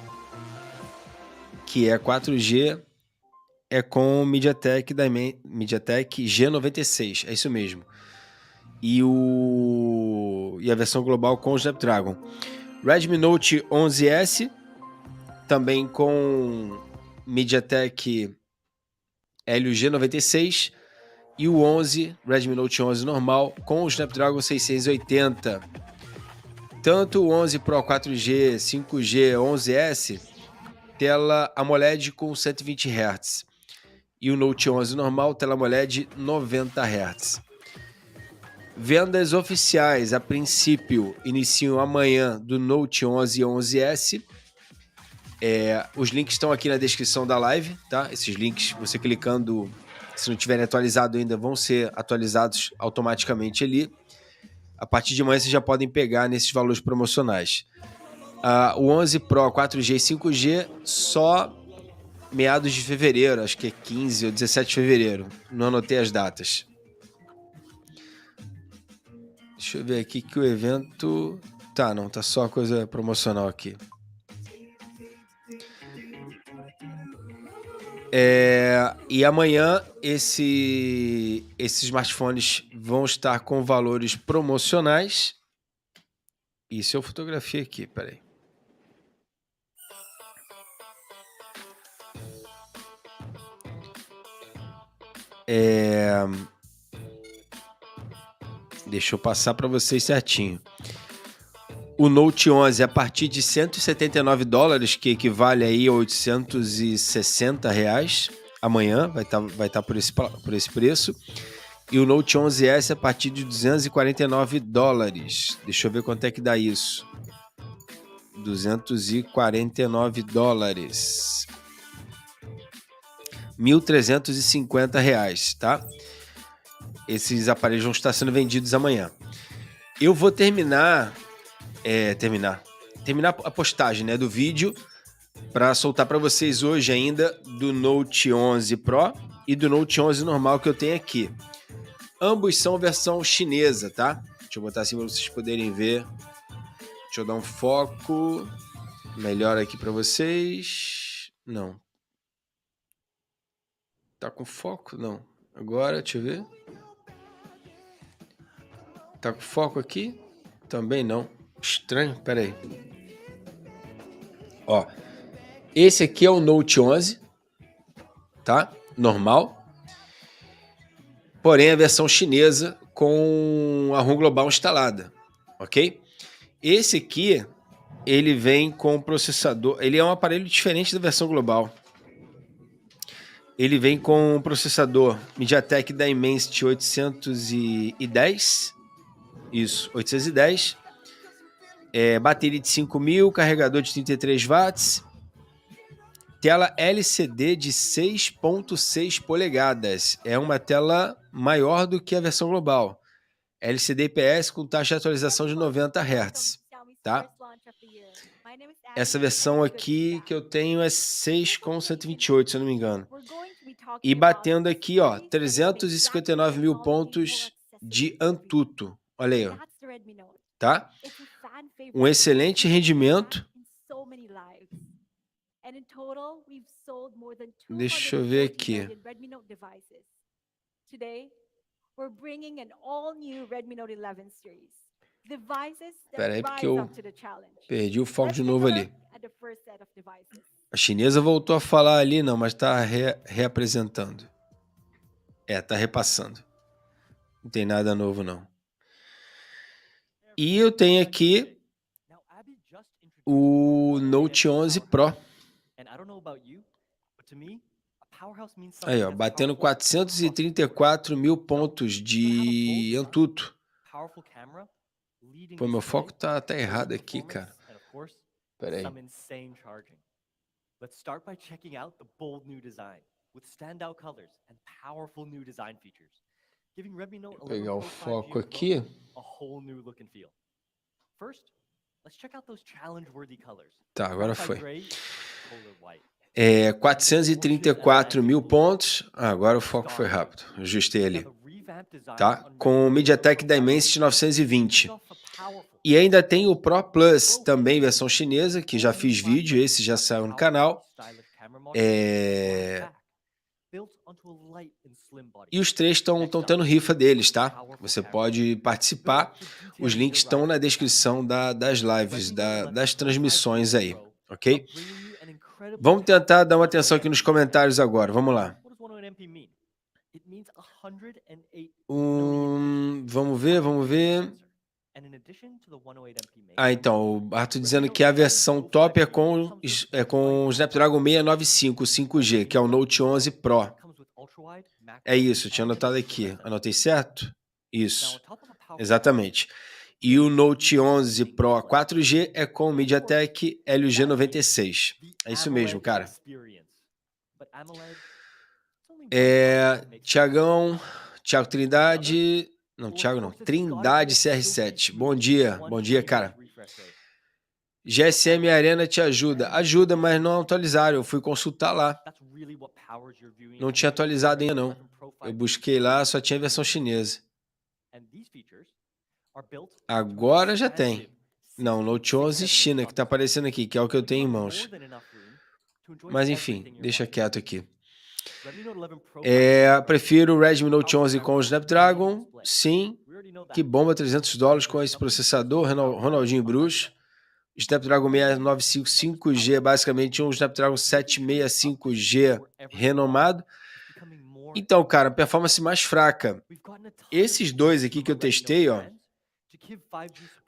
que é 4G, é com o MediaTek G96, é isso mesmo. E a versão global com o Snapdragon. Redmi Note 11S, também com MediaTek Helio G96. E o 11, Redmi Note 11 normal, com o Snapdragon 680. Tanto o 11 Pro 4G, 5G, 11S, tela AMOLED com 120 Hz. E o Note 11 normal, tela AMOLED 90 Hz. Vendas oficiais, a princípio, iniciam amanhã do Note 11 e 11S. Os links estão aqui na descrição da live, tá? Esses links, você clicando, se não tiverem atualizado ainda, vão ser atualizados automaticamente ali. A partir de amanhã vocês já podem pegar nesses valores promocionais. O 11 Pro 4G e 5G só meados de fevereiro, acho que é 15 ou 17 de fevereiro. Não anotei as datas. Deixa eu ver aqui que o evento... Tá, não, tá só coisa promocional aqui. E amanhã esses smartphones vão estar com valores promocionais. Isso eu fotografia aqui, peraí. Deixa eu passar para vocês certinho. O Note 11 a partir de $179, que equivale aí a R$860. Amanhã vai tá por esse preço. E o Note 11S a partir de $249. Deixa eu ver quanto é que dá isso. $249. R$1.350, tá? Esses aparelhos vão estar sendo vendidos amanhã. Eu vou terminar a postagem, né, do vídeo para soltar para vocês hoje ainda do Note 11 Pro e do Note 11 normal que eu tenho aqui. Ambos são versão chinesa, tá? Deixa eu botar assim para vocês poderem ver. Deixa eu dar um foco melhor aqui para vocês. Não. Tá com foco? Não. Agora, deixa eu ver. Tá com foco aqui? Também não. Estranho, pera aí. Ó, esse aqui é o Note 11, tá? Normal. Porém, a versão chinesa com a ROM global instalada, ok? Esse aqui, ele vem com processador... Ele é um aparelho diferente da versão global. Ele vem com um processador MediaTek Dimensity 810. Isso, 810. Bateria de 5.000, carregador de 33 watts. Tela LCD de 6.6 polegadas. É uma tela maior do que a versão global. LCD IPS com taxa de atualização de 90 Hz. Tá? Essa versão aqui que eu tenho é 6.128, se eu não me engano. E batendo aqui, ó, 359 mil pontos de Antutu. Olha aí, ó. Tá? Um excelente rendimento. Deixa eu ver aqui. Today, we're bringing an all-new Redmi Note 11 series. Devices that Pera aí, porque rise eu up to the challenge. perdi o foco Let's de take a novo look ali. at the first set of devices. A chinesa voltou a falar ali, não, mas tá reapresentando. Tá repassando. Não tem nada novo, não. E eu tenho aqui o Note 11 Pro. Aí, ó, batendo 434 mil pontos de Antutu. Pô, meu foco tá errado aqui, cara. Pera aí. Let's start by checking out the bold new design with standout colors and powerful new design features, giving Redmi Note 11 Pegar o Pro 5G foco Pro aqui. a whole new look and feel. First, let's check out those challenge-worthy colors. Tá, agora Graphite foi. gray, polar white. 434 mil pontos. Agora o foco foi rápido. Ajustei ali. Tá? Com o MediaTek Dimensity 920. E ainda tem o Pro Plus, também versão chinesa, que já fiz vídeo, esse já saiu no canal. E os três estão tendo rifa deles, tá? Você pode participar. Os links estão na descrição das lives, das transmissões aí, ok? Vamos tentar dar uma atenção aqui nos comentários agora. Vamos lá. Vamos ver. Então, o Arthur dizendo que a versão top é com o Snapdragon 695 5G, que é o Note 11 Pro. É isso, eu tinha anotado aqui. Anotei certo? Isso, exatamente. E o Note 11 Pro 4G é com o MediaTek Helio G96. É isso mesmo, cara. Thiago Trindade... Não, Thiago não. Trindade CR7. Bom dia, cara. GSM Arena te ajuda. Ajuda, mas não atualizaram. Eu fui consultar lá. Não tinha atualizado ainda, não. Eu busquei lá, só tinha a versão chinesa. Agora já tem. Não, Note 11 China, que tá aparecendo aqui, que é o que eu tenho em mãos. Mas enfim, deixa quieto aqui. Prefiro o Redmi Note 11 com o Snapdragon. Sim. Que bomba, $300 com esse processador. Ronaldinho Bruxo. Snapdragon 695 5G, basicamente um Snapdragon 765G renomado. Então, cara, performance mais fraca. Esses dois aqui que eu testei, ó,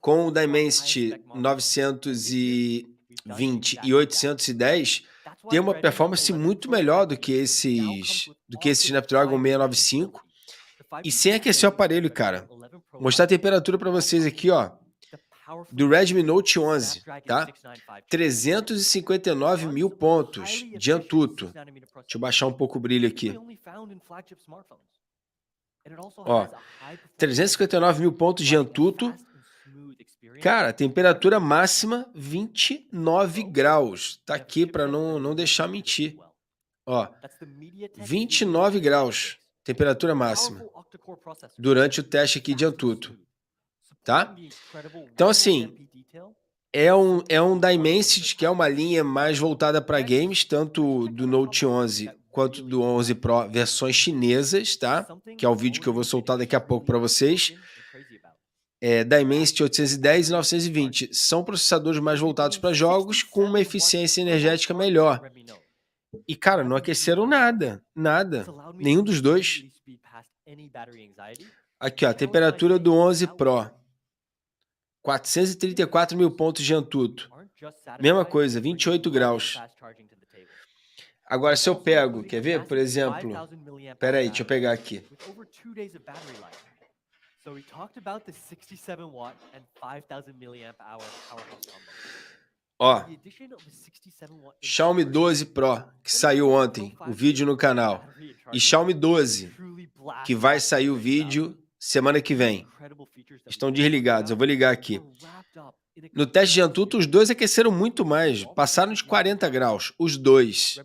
com o Dimensity 920 e 810, tem uma performance muito melhor do que esse Snapdragon 695 e sem aquecer o aparelho, cara. Vou mostrar a temperatura para vocês aqui, ó, do Redmi Note 11, tá? 359 mil pontos de Antutu. Deixa eu baixar um pouco o brilho aqui. Ó, 359 mil pontos de Antutu. Cara, temperatura máxima 29 graus. Tá aqui para não deixar mentir. Ó, 29 graus, temperatura máxima, durante o teste aqui de Antutu. Tá? Então, assim, é um Dimensity, que é uma linha mais voltada para games, tanto do Note 11 quanto do 11 Pro, versões chinesas, tá? Que é o vídeo que eu vou soltar daqui a pouco para vocês. Dimensity 810 e 920 são processadores mais voltados para jogos com uma eficiência energética melhor. E, cara, não aqueceram nada. Nenhum dos dois. Aqui, ó, a temperatura do 11 Pro. 434 mil pontos de Antutu. Mesma coisa, 28 graus. Agora, se eu pego, quer ver? Por exemplo, espera aí, deixa eu pegar aqui. Ó, Xiaomi 12 Pro, que saiu ontem, o vídeo no canal. E Xiaomi 12, que vai sair o vídeo semana que vem. Estão desligados, eu vou ligar aqui. No teste de Antutu, os dois aqueceram muito mais, passaram de 40 graus, os dois.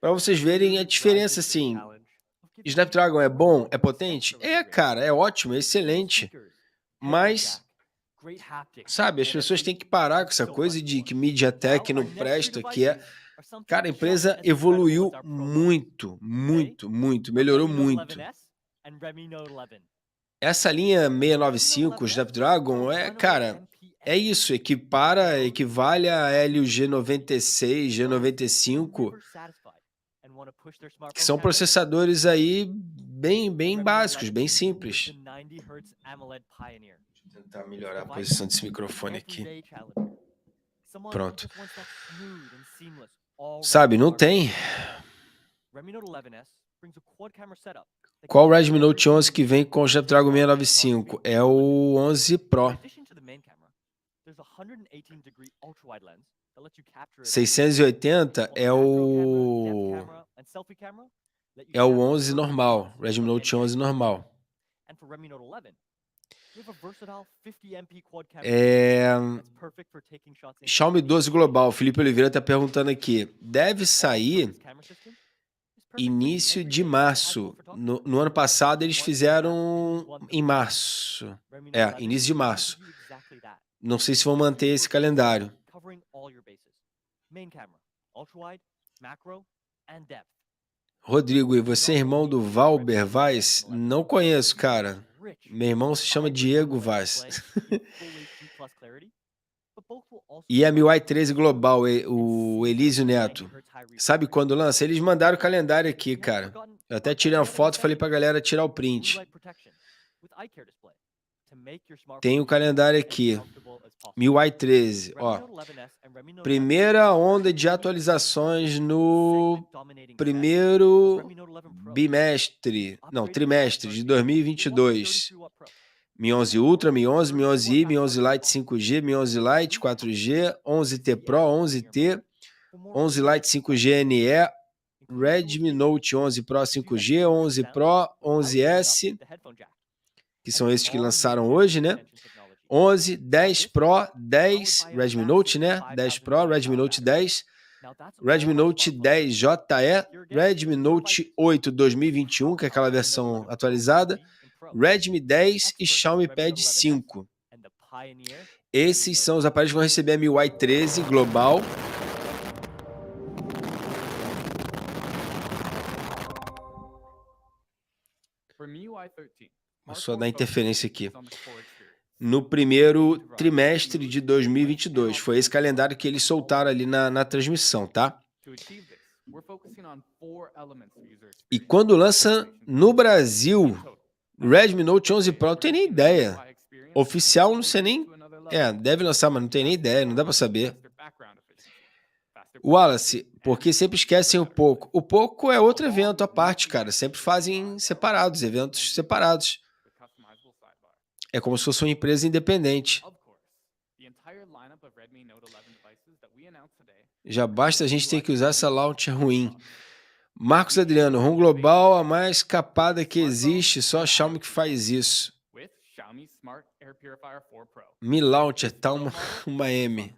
Para vocês verem a diferença, assim. Snapdragon é bom? É potente? Cara, é ótimo, é excelente. Mas, sabe, as pessoas têm que parar com essa coisa de que MediaTek não presta, que é... Cara, a empresa evoluiu muito, muito, muito, melhorou muito. Essa linha 695 Snapdragon cara, é isso, equivale a Helio G96, G95, que são processadores aí bem básicos, bem simples. Deixa eu tentar melhorar a posição desse microfone aqui. Pronto. Sabe, não tem. Qual o Redmi Note 11 que vem com o Snapdragon 695? É o 11 Pro. 680 é o 11 normal, Redmi Note 11 normal. Xiaomi 12 Global, Felipe Oliveira está perguntando aqui. Deve sair início de março. No ano passado eles fizeram em março. Início de março. Não sei se vão manter esse calendário. Rodrigo, e você é irmão do Valber Vaz? Não conheço, cara. Meu irmão se chama Diego Vaz. E a MIUI 13 Global, o Elísio Neto. Sabe quando lança? Eles mandaram o calendário aqui, cara. Eu até tirei uma foto e falei pra galera tirar o print. Tem o calendário aqui. MIUI 13, ó. Primeira onda de atualizações no primeiro trimestre de 2022. Mi 11 Ultra, Mi 11, Mi 11i, Mi 11 Lite 5G, Mi 11 Lite 4G, 11T Pro, 11T, 11 Lite 5G NE, Redmi Note 11 Pro 5G, 11 Pro, 11S, que são esses que lançaram hoje, né? 11, 10 Pro, 10, Redmi Note, né? 10 Pro, Redmi Note 10, Redmi Note 10 JE, Redmi Note 8 2021, que é aquela versão atualizada, Redmi 10 e Xiaomi Pad 5. Esses são os aparelhos que vão receber a MIUI 13 Global. Vou só dar interferência aqui. No primeiro trimestre de 2022. Foi esse calendário que eles soltaram ali na transmissão, tá? E quando lança no Brasil, Redmi Note 11 Pro, não tem nem ideia. Oficial, não sei nem... deve lançar, mas não tem nem ideia, não dá pra saber. Wallace, porque sempre esquecem o Poco. O Poco é outro evento à parte, cara. Sempre fazem separados, eventos separados. É como se fosse uma empresa independente. Já basta a gente ter que usar essa launcher ruim. Marcos Adriano, ROM Global, a mais capada que existe, só a Xiaomi que faz isso. Mi Launcher, tá uma M.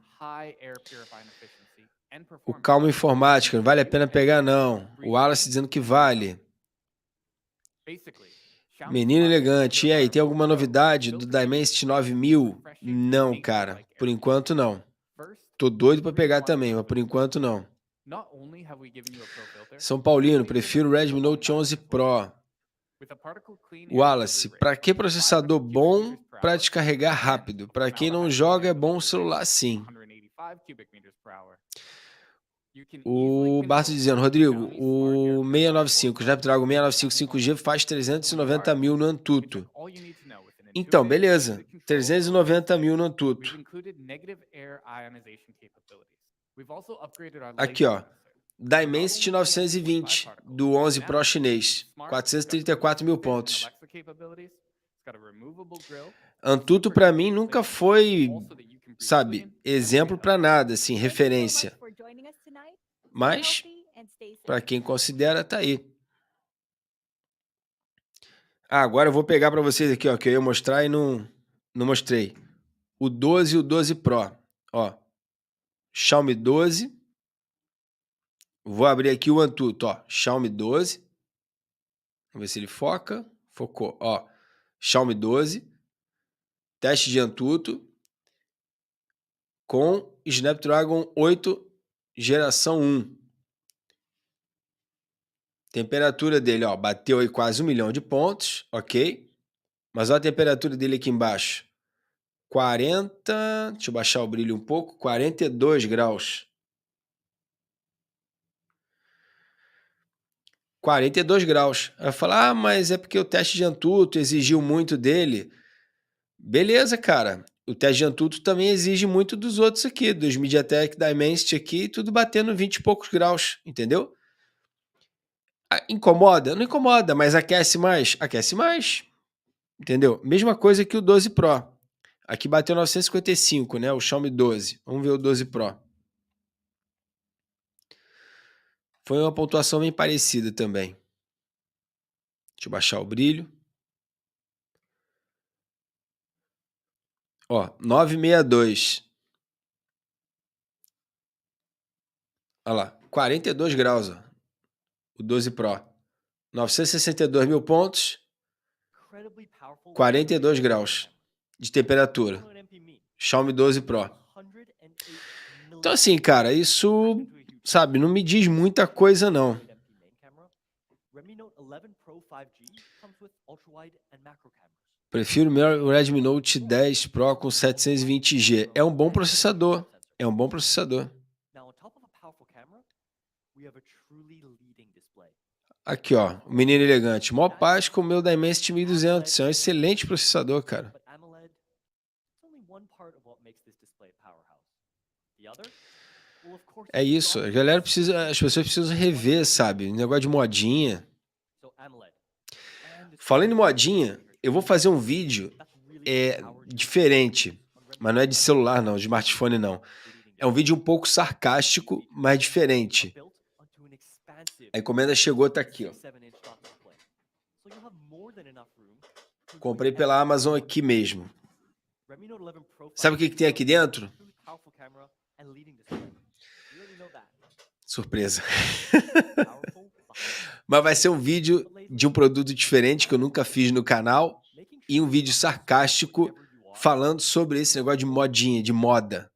O Calma Informática, não vale a pena pegar não. O Wallace dizendo que vale. Menino Elegante, e aí, tem alguma novidade do Dimensity 9000? Não, cara, por enquanto não. Tô doido pra pegar também, mas por enquanto não. São Paulino, prefiro o Redmi Note 11 Pro. Wallace, pra que processador bom pra descarregar rápido? Pra quem não joga, é bom o celular sim. O Barto dizendo, Rodrigo, o 695, Snapdragon 695 5G faz 390 mil no Antutu. Então, beleza. 390 mil no Antutu. Aqui, ó. Dimensity 920, do 11 Pro chinês. 434 mil pontos. Antutu, pra mim, nunca foi, sabe, exemplo pra nada, assim, referência. Mas, para quem considera, tá aí. Agora eu vou pegar para vocês aqui, ó, que eu ia mostrar e não mostrei. O 12 e o 12 Pro. Ó, Xiaomi 12. Vou abrir aqui o Antutu, ó. Xiaomi 12. Vamos ver se ele foca. Focou, ó. Xiaomi 12. Teste de Antutu. Com Snapdragon 8 geração 1. Temperatura dele, ó, bateu aí quase 1 milhão de pontos, ok? Mas olha a temperatura dele aqui embaixo. 40, deixa eu baixar o brilho um pouco, 42 graus. 42 graus. Aí eu falo, mas é porque o teste de Antutu exigiu muito dele. Beleza, cara. O teste de Antutu também exige muito dos outros aqui, dos MediaTek, Dimensity aqui, tudo batendo 20 e poucos graus, entendeu? Incomoda? Não incomoda, mas aquece mais? Aquece mais, entendeu? Mesma coisa que o 12 Pro. Aqui bateu 955, né? O Xiaomi 12. Vamos ver o 12 Pro. Foi uma pontuação bem parecida também. Deixa eu baixar o brilho. Ó, 962. Olha lá, 42 graus, ó. O 12 Pro. 962 mil pontos, 42 graus de temperatura. Xiaomi 12 Pro. Então assim, cara, isso, sabe, não me diz muita coisa não. Prefiro o meu Redmi Note 10 Pro com 720G. É um bom processador. É um bom processador. Aqui, ó, o menino elegante. Mó paz com o meu Dimensity 1200. É um excelente processador, cara. É isso. A galera precisa, as pessoas precisam rever, sabe? Negócio de modinha. Falando em modinha, eu vou fazer um vídeo diferente, mas não é de celular não, de smartphone não. É um vídeo um pouco sarcástico, mas diferente. A encomenda chegou, tá aqui, ó. Comprei pela Amazon aqui mesmo. Sabe o que tem aqui dentro? Surpresa. Mas vai ser um vídeo de um produto diferente que eu nunca fiz no canal e um vídeo sarcástico falando sobre esse negócio de modinha, de moda.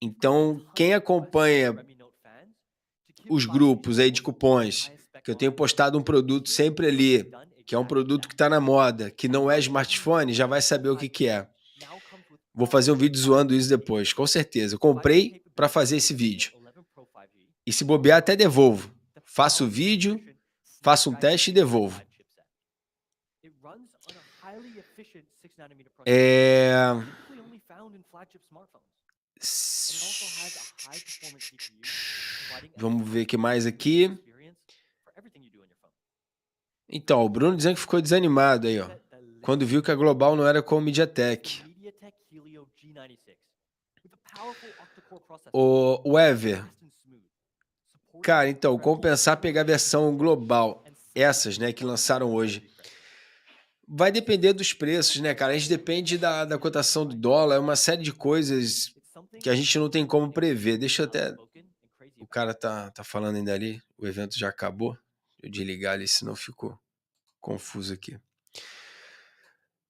Então, quem acompanha os grupos aí de cupons, que eu tenho postado um produto sempre ali, que é um produto que está na moda, que não é smartphone, já vai saber o que é. Vou fazer um vídeo zoando isso depois, com certeza. Eu comprei para fazer esse vídeo. E se bobear, até devolvo. Faço o vídeo, faço um teste e devolvo. Vamos ver o que mais aqui. Então, o Bruno dizendo que ficou desanimado aí, ó. Quando viu que a Global não era com o MediaTek. O Ever. Cara, então, compensar pegar a versão global. Essas, né, que lançaram hoje. Vai depender dos preços, né, cara? A gente depende da cotação do dólar, é uma série de coisas que a gente não tem como prever. Deixa eu até... O cara tá falando ainda ali, o evento já acabou. Deixa eu desligar ali, senão ficou confuso aqui.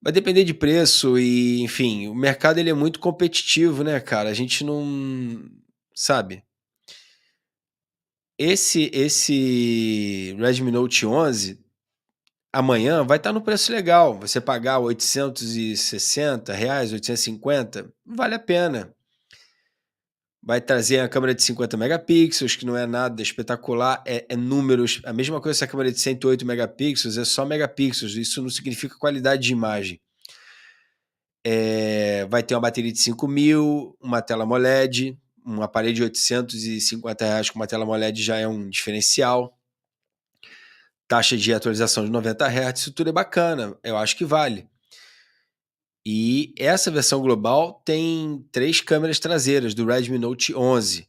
Vai depender de preço e, enfim, o mercado ele é muito competitivo, né, cara? A gente não... Sabe? Esse Redmi Note 11... amanhã vai estar no preço legal. Você pagar R$860, 850, vale a pena. Vai trazer a câmera de 50 megapixels, que não é nada espetacular, é números. A mesma coisa essa câmera de 108 megapixels, é só megapixels, isso não significa qualidade de imagem. Vai ter uma bateria de 5.000, uma tela AMOLED, um aparelho de R$850 com uma tela AMOLED já é um diferencial. Taxa de atualização de 90 Hz, isso tudo é bacana, eu acho que vale. E essa versão global tem 3 câmeras traseiras do Redmi Note 11.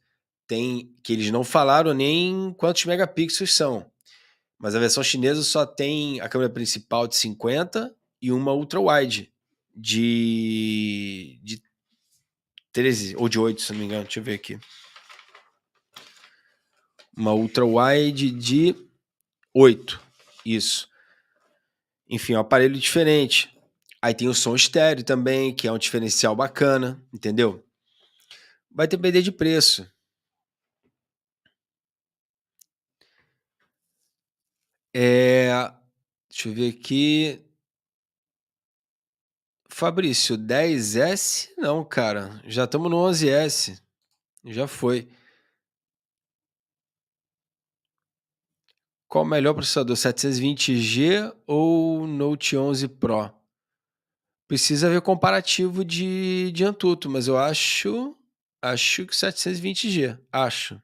Que eles não falaram nem quantos megapixels são. Mas a versão chinesa só tem a câmera principal de 50 e uma ultra-wide de 13 ou de 8, se não me engano. Deixa eu ver aqui. Uma ultra-wide de 8. Isso. Enfim, é um aparelho diferente. Aí tem o som estéreo também, que é um diferencial bacana, entendeu? Vai depender de preço. Deixa eu ver aqui. Fabrício, 10S? Não, cara. Já estamos no 11S. Já foi. Qual o melhor processador? 720G ou Note 11 Pro? Precisa ver comparativo de Antutu, mas eu acho que 720G. Acho.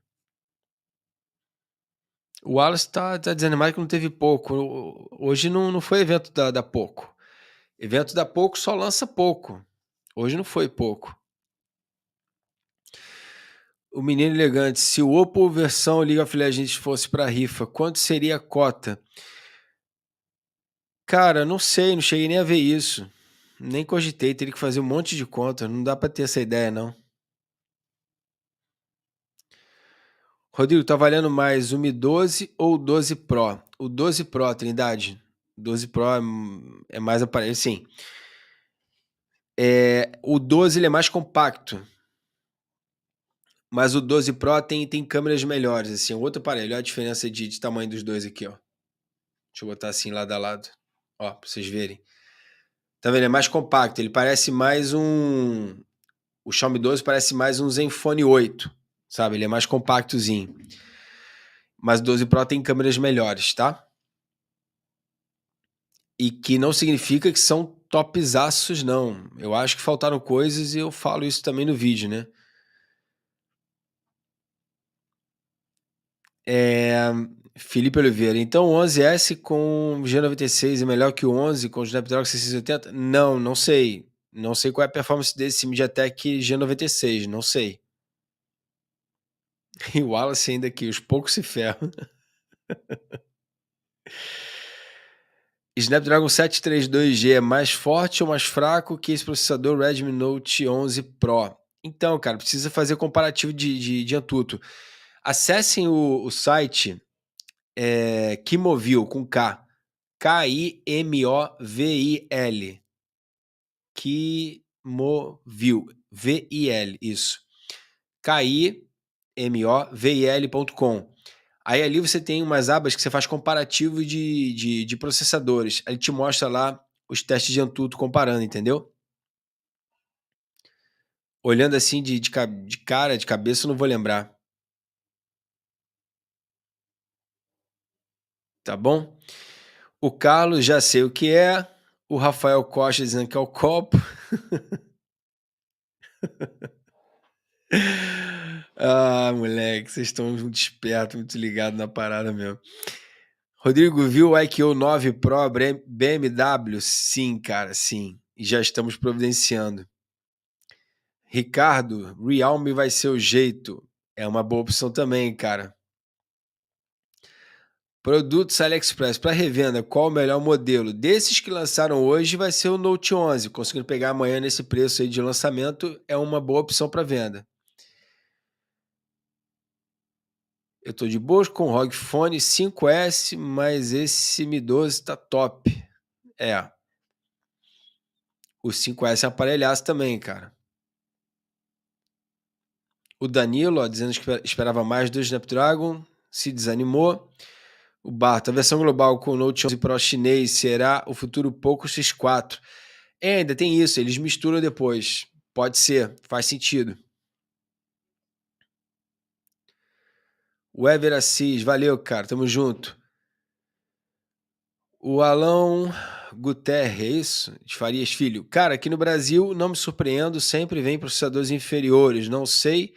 O Wallace tá desanimado que não teve pouco. Hoje não foi evento da Poco. Evento da Poco só lança pouco. Hoje não foi pouco. O menino elegante, se o Oppo versão League of Legends fosse para rifa, quanto seria a cota? Cara, não sei, não cheguei nem a ver isso. Nem cogitei, teria que fazer um monte de conta. Não dá para ter essa ideia, não. Rodrigo, tá valendo mais o Mi 12 ou o 12 Pro? O 12 Pro, Trindade. O 12 Pro é mais aparelho, sim. O 12 ele é mais compacto. Mas o 12 Pro tem câmeras melhores, assim. Outro aparelho, olha a diferença de tamanho dos dois aqui, ó. Deixa eu botar assim lado a lado. Ó, pra vocês verem. Tá vendo? É mais compacto. Ele parece mais um... O Xiaomi 12 parece mais um Zenfone 8, sabe? Ele é mais compactozinho. Mas o 12 Pro tem câmeras melhores, tá? E que não significa que são topzaços, não. Eu acho que faltaram coisas e eu falo isso também no vídeo, né? Felipe Oliveira. Então, o 11S com G96 é melhor que o 11 com o Snapdragon 680? Não sei. Não sei qual é a performance desse MediaTek G96, não sei. E o Wallace ainda aqui, os poucos se ferram. Snapdragon 732G é mais forte ou mais fraco que esse processador Redmi Note 11 Pro? Então, cara, precisa fazer comparativo de Antutu. Acessem o site Kimovil, com K. Kimovil. Kimovil. V-I-L, isso. Kimovil.com. Aí ali você tem umas abas que você faz comparativo de processadores. Aí te mostra lá os testes de Antutu comparando, entendeu? Olhando assim de cara, de cabeça, eu não vou lembrar. Tá bom? O Carlos, já sei o que é. O Rafael Costa dizendo que é o copo. Moleque, vocês estão muito espertos, muito ligados na parada mesmo. Rodrigo, viu o AQUI 9 Pro BMW? Sim, cara, sim. E já estamos providenciando. Ricardo, Realme vai ser o jeito. É uma boa opção também, cara. Produtos AliExpress para revenda, qual o melhor modelo? Desses que lançaram hoje vai ser o Note 11. Conseguindo pegar amanhã nesse preço aí de lançamento, é uma boa opção para venda. Eu tô de boa com o ROG Phone 5S, mas esse Mi 12 tá top. O 5S é um aparelhaço também, cara. O Danilo, ó, dizendo que esperava mais do Snapdragon, se desanimou. O Barto, a versão global com o Note 11 Pro chinês será o futuro Poco X4. Ainda tem isso, eles misturam depois. Pode ser, faz sentido. O Ever Assis, valeu, cara, tamo junto. O Alão Guterres, é isso? De Farias Filho. Cara, aqui no Brasil, não me surpreendo, sempre vem processadores inferiores. Não sei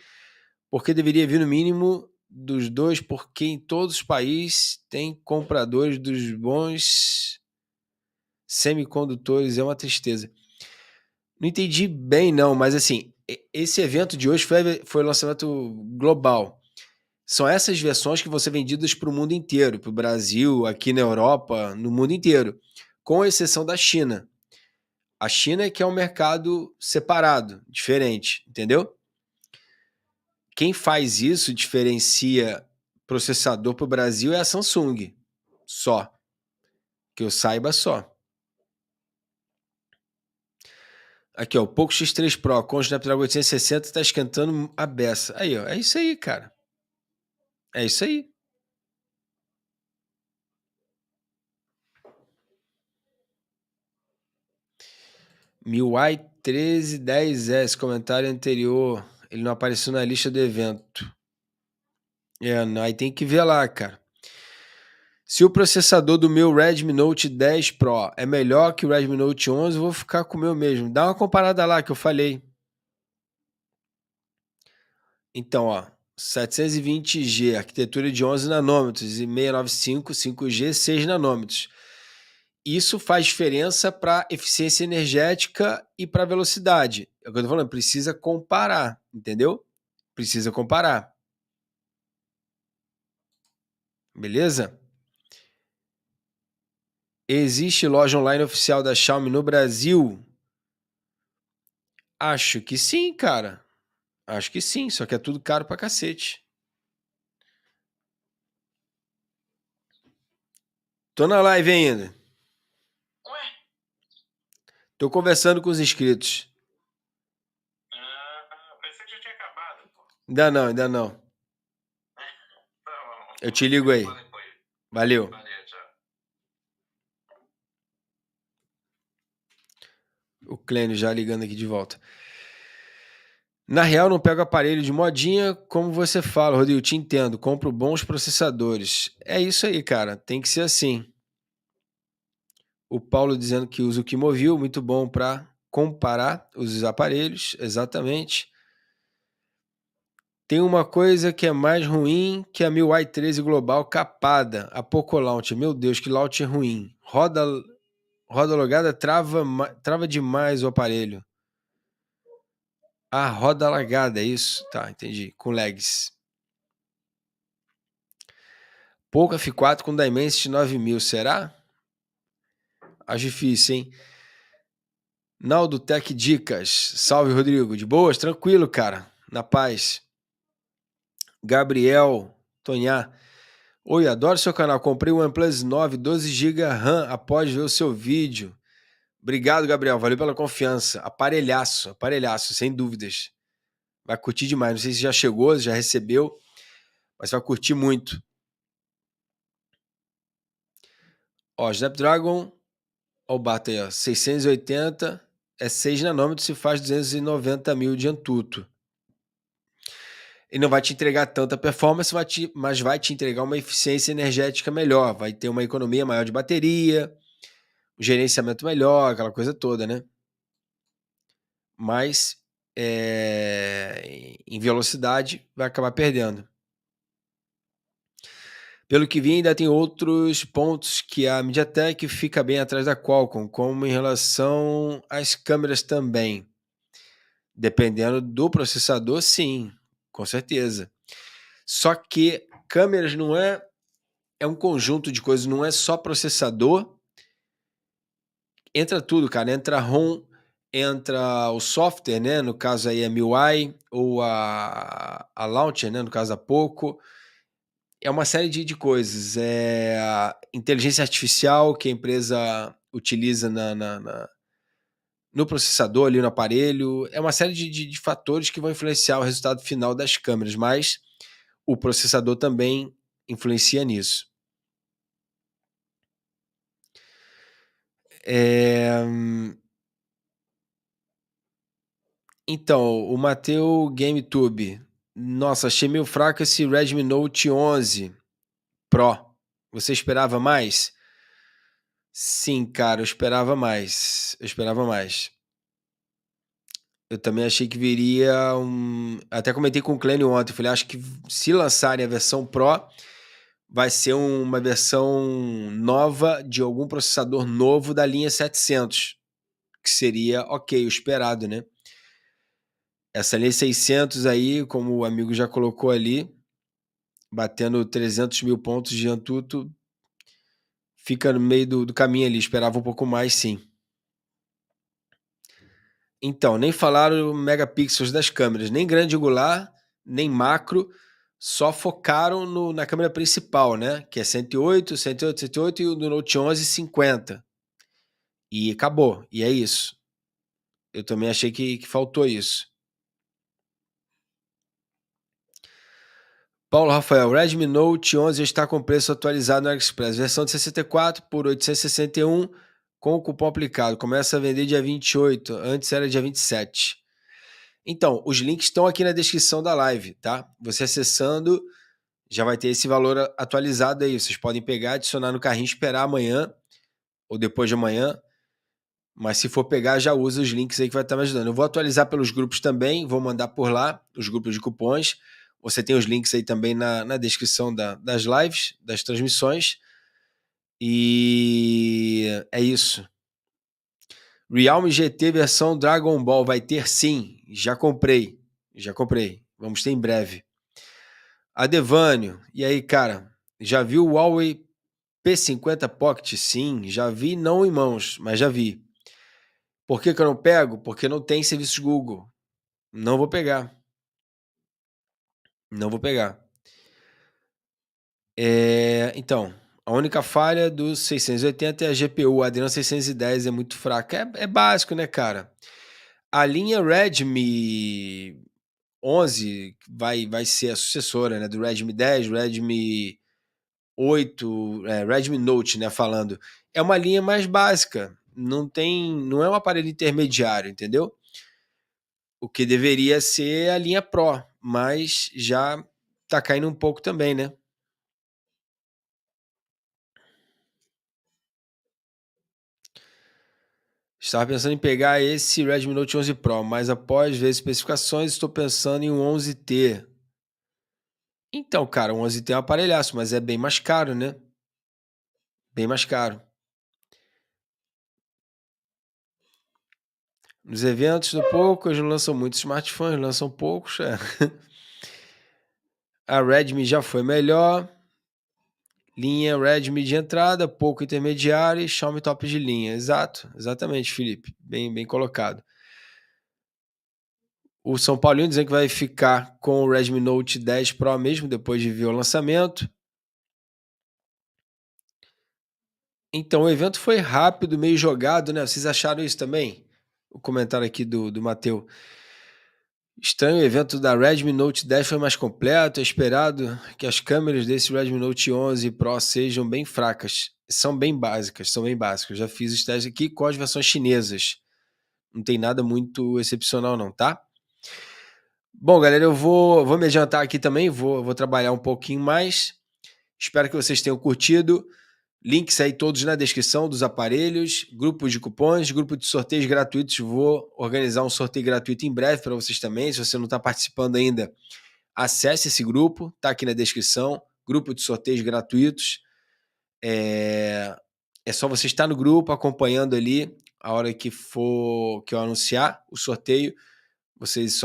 porque deveria vir no mínimo dos dois, porque em todos os países tem compradores dos bons semicondutores. É uma tristeza. Não entendi bem, não, mas assim, esse evento de hoje foi um lançamento global. São essas versões que vão ser vendidas para o mundo inteiro, para o Brasil, aqui na Europa, no mundo inteiro, com exceção da China. A China é que é um mercado separado, diferente, entendeu? Quem faz isso, diferencia processador para o Brasil é a Samsung, só. Que eu saiba só. Aqui, ó, o Poco X3 Pro com o Snapdragon 860 está esquentando a beça. Aí, ó, é isso aí, cara. É isso aí. MIUI 1310S, comentário anterior. Ele não apareceu na lista do evento. Aí tem que ver lá, cara. Se o processador do meu Redmi Note 10 Pro é melhor que o Redmi Note 11, eu vou ficar com o meu mesmo. Dá uma comparada lá que eu falei. Então, ó, 720G, arquitetura de 11 nanômetros e 695, 5G, 6 nanômetros. Isso faz diferença para eficiência energética e para velocidade. É o que eu tô falando, precisa comparar, entendeu? Precisa comparar. Beleza? Existe loja online oficial da Xiaomi no Brasil? Acho que sim, cara. Acho que sim, só que é tudo caro pra cacete. Tô na live ainda. Tô conversando com os inscritos. Pensei que já tinha acabado, pô. Ainda não, ainda não. Tá bom. Eu te ligo aí. Valeu. Valeu, tchau. O Clênio já ligando aqui de volta. Na real, não pego aparelho de modinha, como você fala, Rodrigo, te entendo. Compro bons processadores. É isso aí, cara. Tem que ser assim. O Paulo dizendo que usa o Kimovil, muito bom para comparar os aparelhos. Exatamente. Tem uma coisa que é mais ruim que a MIUI 13 Global capada, a Poco Launcher. Meu Deus, que launcher ruim. Roda logada, trava demais o aparelho. Ah, roda largada, é isso? Tá, entendi. Com lags. Poco F4 com Dimensity 9000, será? Acho difícil, hein? Naldo Tech Dicas. Salve, Rodrigo. De boas? Tranquilo, cara. Na paz. Gabriel Tonhá. Oi, adoro seu canal. Comprei um OnePlus 9, 12 GB RAM após ver o seu vídeo. Obrigado, Gabriel. Valeu pela confiança. Aparelhaço, sem dúvidas. Vai curtir demais. Não sei se já chegou, se já recebeu, mas vai curtir muito. Ó, Snapdragon, ó o bata aí, ó, 680, é 6 nanômetros e faz 290 mil de Antutu. Ele não vai te entregar tanta performance, mas vai te entregar uma eficiência energética melhor. Vai ter uma economia maior de bateria, um gerenciamento melhor, aquela coisa toda, né? Mas em velocidade vai acabar perdendo. Pelo que vi, ainda tem outros pontos que a MediaTek fica bem atrás da Qualcomm, como em relação às câmeras também. Dependendo do processador, sim, com certeza. Só que câmeras não é um conjunto de coisas, não é só processador. Entra tudo, cara. Entra ROM, entra o software, né? No caso aí a MIUI, ou a Launcher, né? No caso a Poco. É uma série de coisas. É a inteligência artificial que a empresa utiliza no processador, ali no aparelho. É uma série de fatores que vão influenciar o resultado final das câmeras, mas o processador também influencia nisso. Então, o Mateu GameTube. Nossa, achei meio fraco esse Redmi Note 11 Pro. Você esperava mais? Sim, cara, eu esperava mais. Eu também achei que viria Até comentei com o Clênio ontem. Falei, acho que se lançarem a versão Pro, vai ser uma versão nova de algum processador novo da linha 700. Que seria ok, o esperado, né? Essa linha 600 aí, como o amigo já colocou ali, batendo 300 mil pontos de Antutu, fica no meio do caminho ali. Esperava um pouco mais, sim. Então, nem falaram megapixels das câmeras, nem grande angular, nem macro, só focaram na câmera principal, né? Que é 108, 108, 108 e o do Note 11, 50. E acabou, e é isso. Eu também achei que faltou isso. Paulo Rafael, Redmi Note 11 está com preço atualizado no AliExpress. Versão de 64 por 861 com o cupom aplicado. Começa a vender dia 28, antes era dia 27. Então, os links estão aqui na descrição da live, tá? Você acessando, já vai ter esse valor atualizado aí. Vocês podem pegar, adicionar no carrinho, esperar amanhã ou depois de amanhã. Mas se for pegar, já usa os links aí que vai estar me ajudando. Eu vou atualizar pelos grupos também, vou mandar por lá, os grupos de cupons. Você tem os links aí também na descrição das lives, das transmissões. E é isso. Realme GT versão Dragon Ball vai ter sim. Já comprei. Vamos ter em breve. Adevânio. E aí, cara? Já viu o Huawei P50 Pocket? Sim, já vi, não em mãos, mas já vi. Por que eu não pego? Porque não tem serviços Google. Não vou pegar. Então, a única falha dos 680 é a GPU. A Adreno 610 é muito fraca. É básico, né, cara? A linha Redmi 11 vai ser a sucessora, né, do Redmi 10, Redmi 8, Redmi Note, né, falando. É uma linha mais básica. Não é um aparelho intermediário, entendeu? O que deveria ser a linha Pro, mas já tá caindo um pouco também, né? Estava pensando em pegar esse Redmi Note 11 Pro, mas após ver as especificações, estou pensando em um 11T. Então, cara, o 11T é um aparelhaço, mas é bem mais caro, né? Bem mais caro. Nos eventos, no pouco, eles não lançam muitos smartphones, lançam poucos. A Redmi já foi melhor. Linha Redmi de entrada, pouco intermediário e Xiaomi top de linha. Exatamente, Felipe. Bem colocado. O São Paulino dizendo que vai ficar com o Redmi Note 10 Pro mesmo, depois de ver o lançamento. Então, o evento foi rápido, meio jogado, né? Vocês acharam isso também? O comentário aqui do Matheus. Estranho, o evento da Redmi Note 10 foi mais completo. É esperado que as câmeras desse Redmi Note 11 Pro sejam bem fracas. São bem básicas. Já fiz os testes aqui com as versões chinesas. Não tem nada muito excepcional não, tá? Bom, galera, eu vou me adiantar aqui também. Vou trabalhar um pouquinho mais. Espero que vocês tenham curtido. Links aí todos na descrição dos aparelhos, grupos de cupons, grupo de sorteios gratuitos. Vou organizar um sorteio gratuito em breve para vocês também. Se você não está participando ainda, acesse esse grupo, tá aqui na descrição. Grupo de sorteios gratuitos. É só você estar no grupo, acompanhando ali. A hora que eu anunciar o sorteio, vocês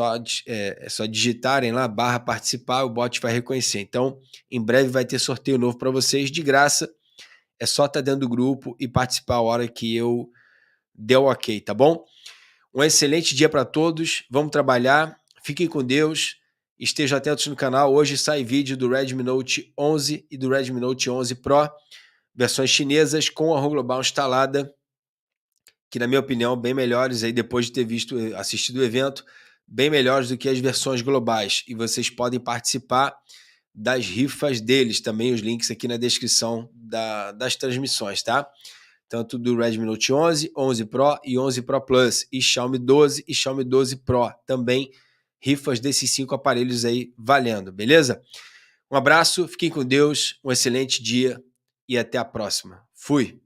é só digitarem lá, /participar, o bot vai reconhecer. Então, em breve vai ter sorteio novo para vocês, de graça. É só estar dentro do grupo e participar a hora que eu der o ok, tá bom? Um excelente dia para todos. Vamos trabalhar. Fiquem com Deus. Estejam atentos no canal. Hoje sai vídeo do Redmi Note 11 e do Redmi Note 11 Pro, versões chinesas com a ROM global instalada, que na minha opinião, bem melhores aí depois de ter assistido o evento, bem melhores do que as versões globais. E vocês podem participar das rifas deles, também os links aqui na descrição das transmissões, tá? Tanto do Redmi Note 11, 11 Pro e 11 Pro Plus, e Xiaomi 12 e Xiaomi 12 Pro, também rifas desses 5 aparelhos aí valendo, beleza? Um abraço, fiquem com Deus, um excelente dia e até a próxima. Fui!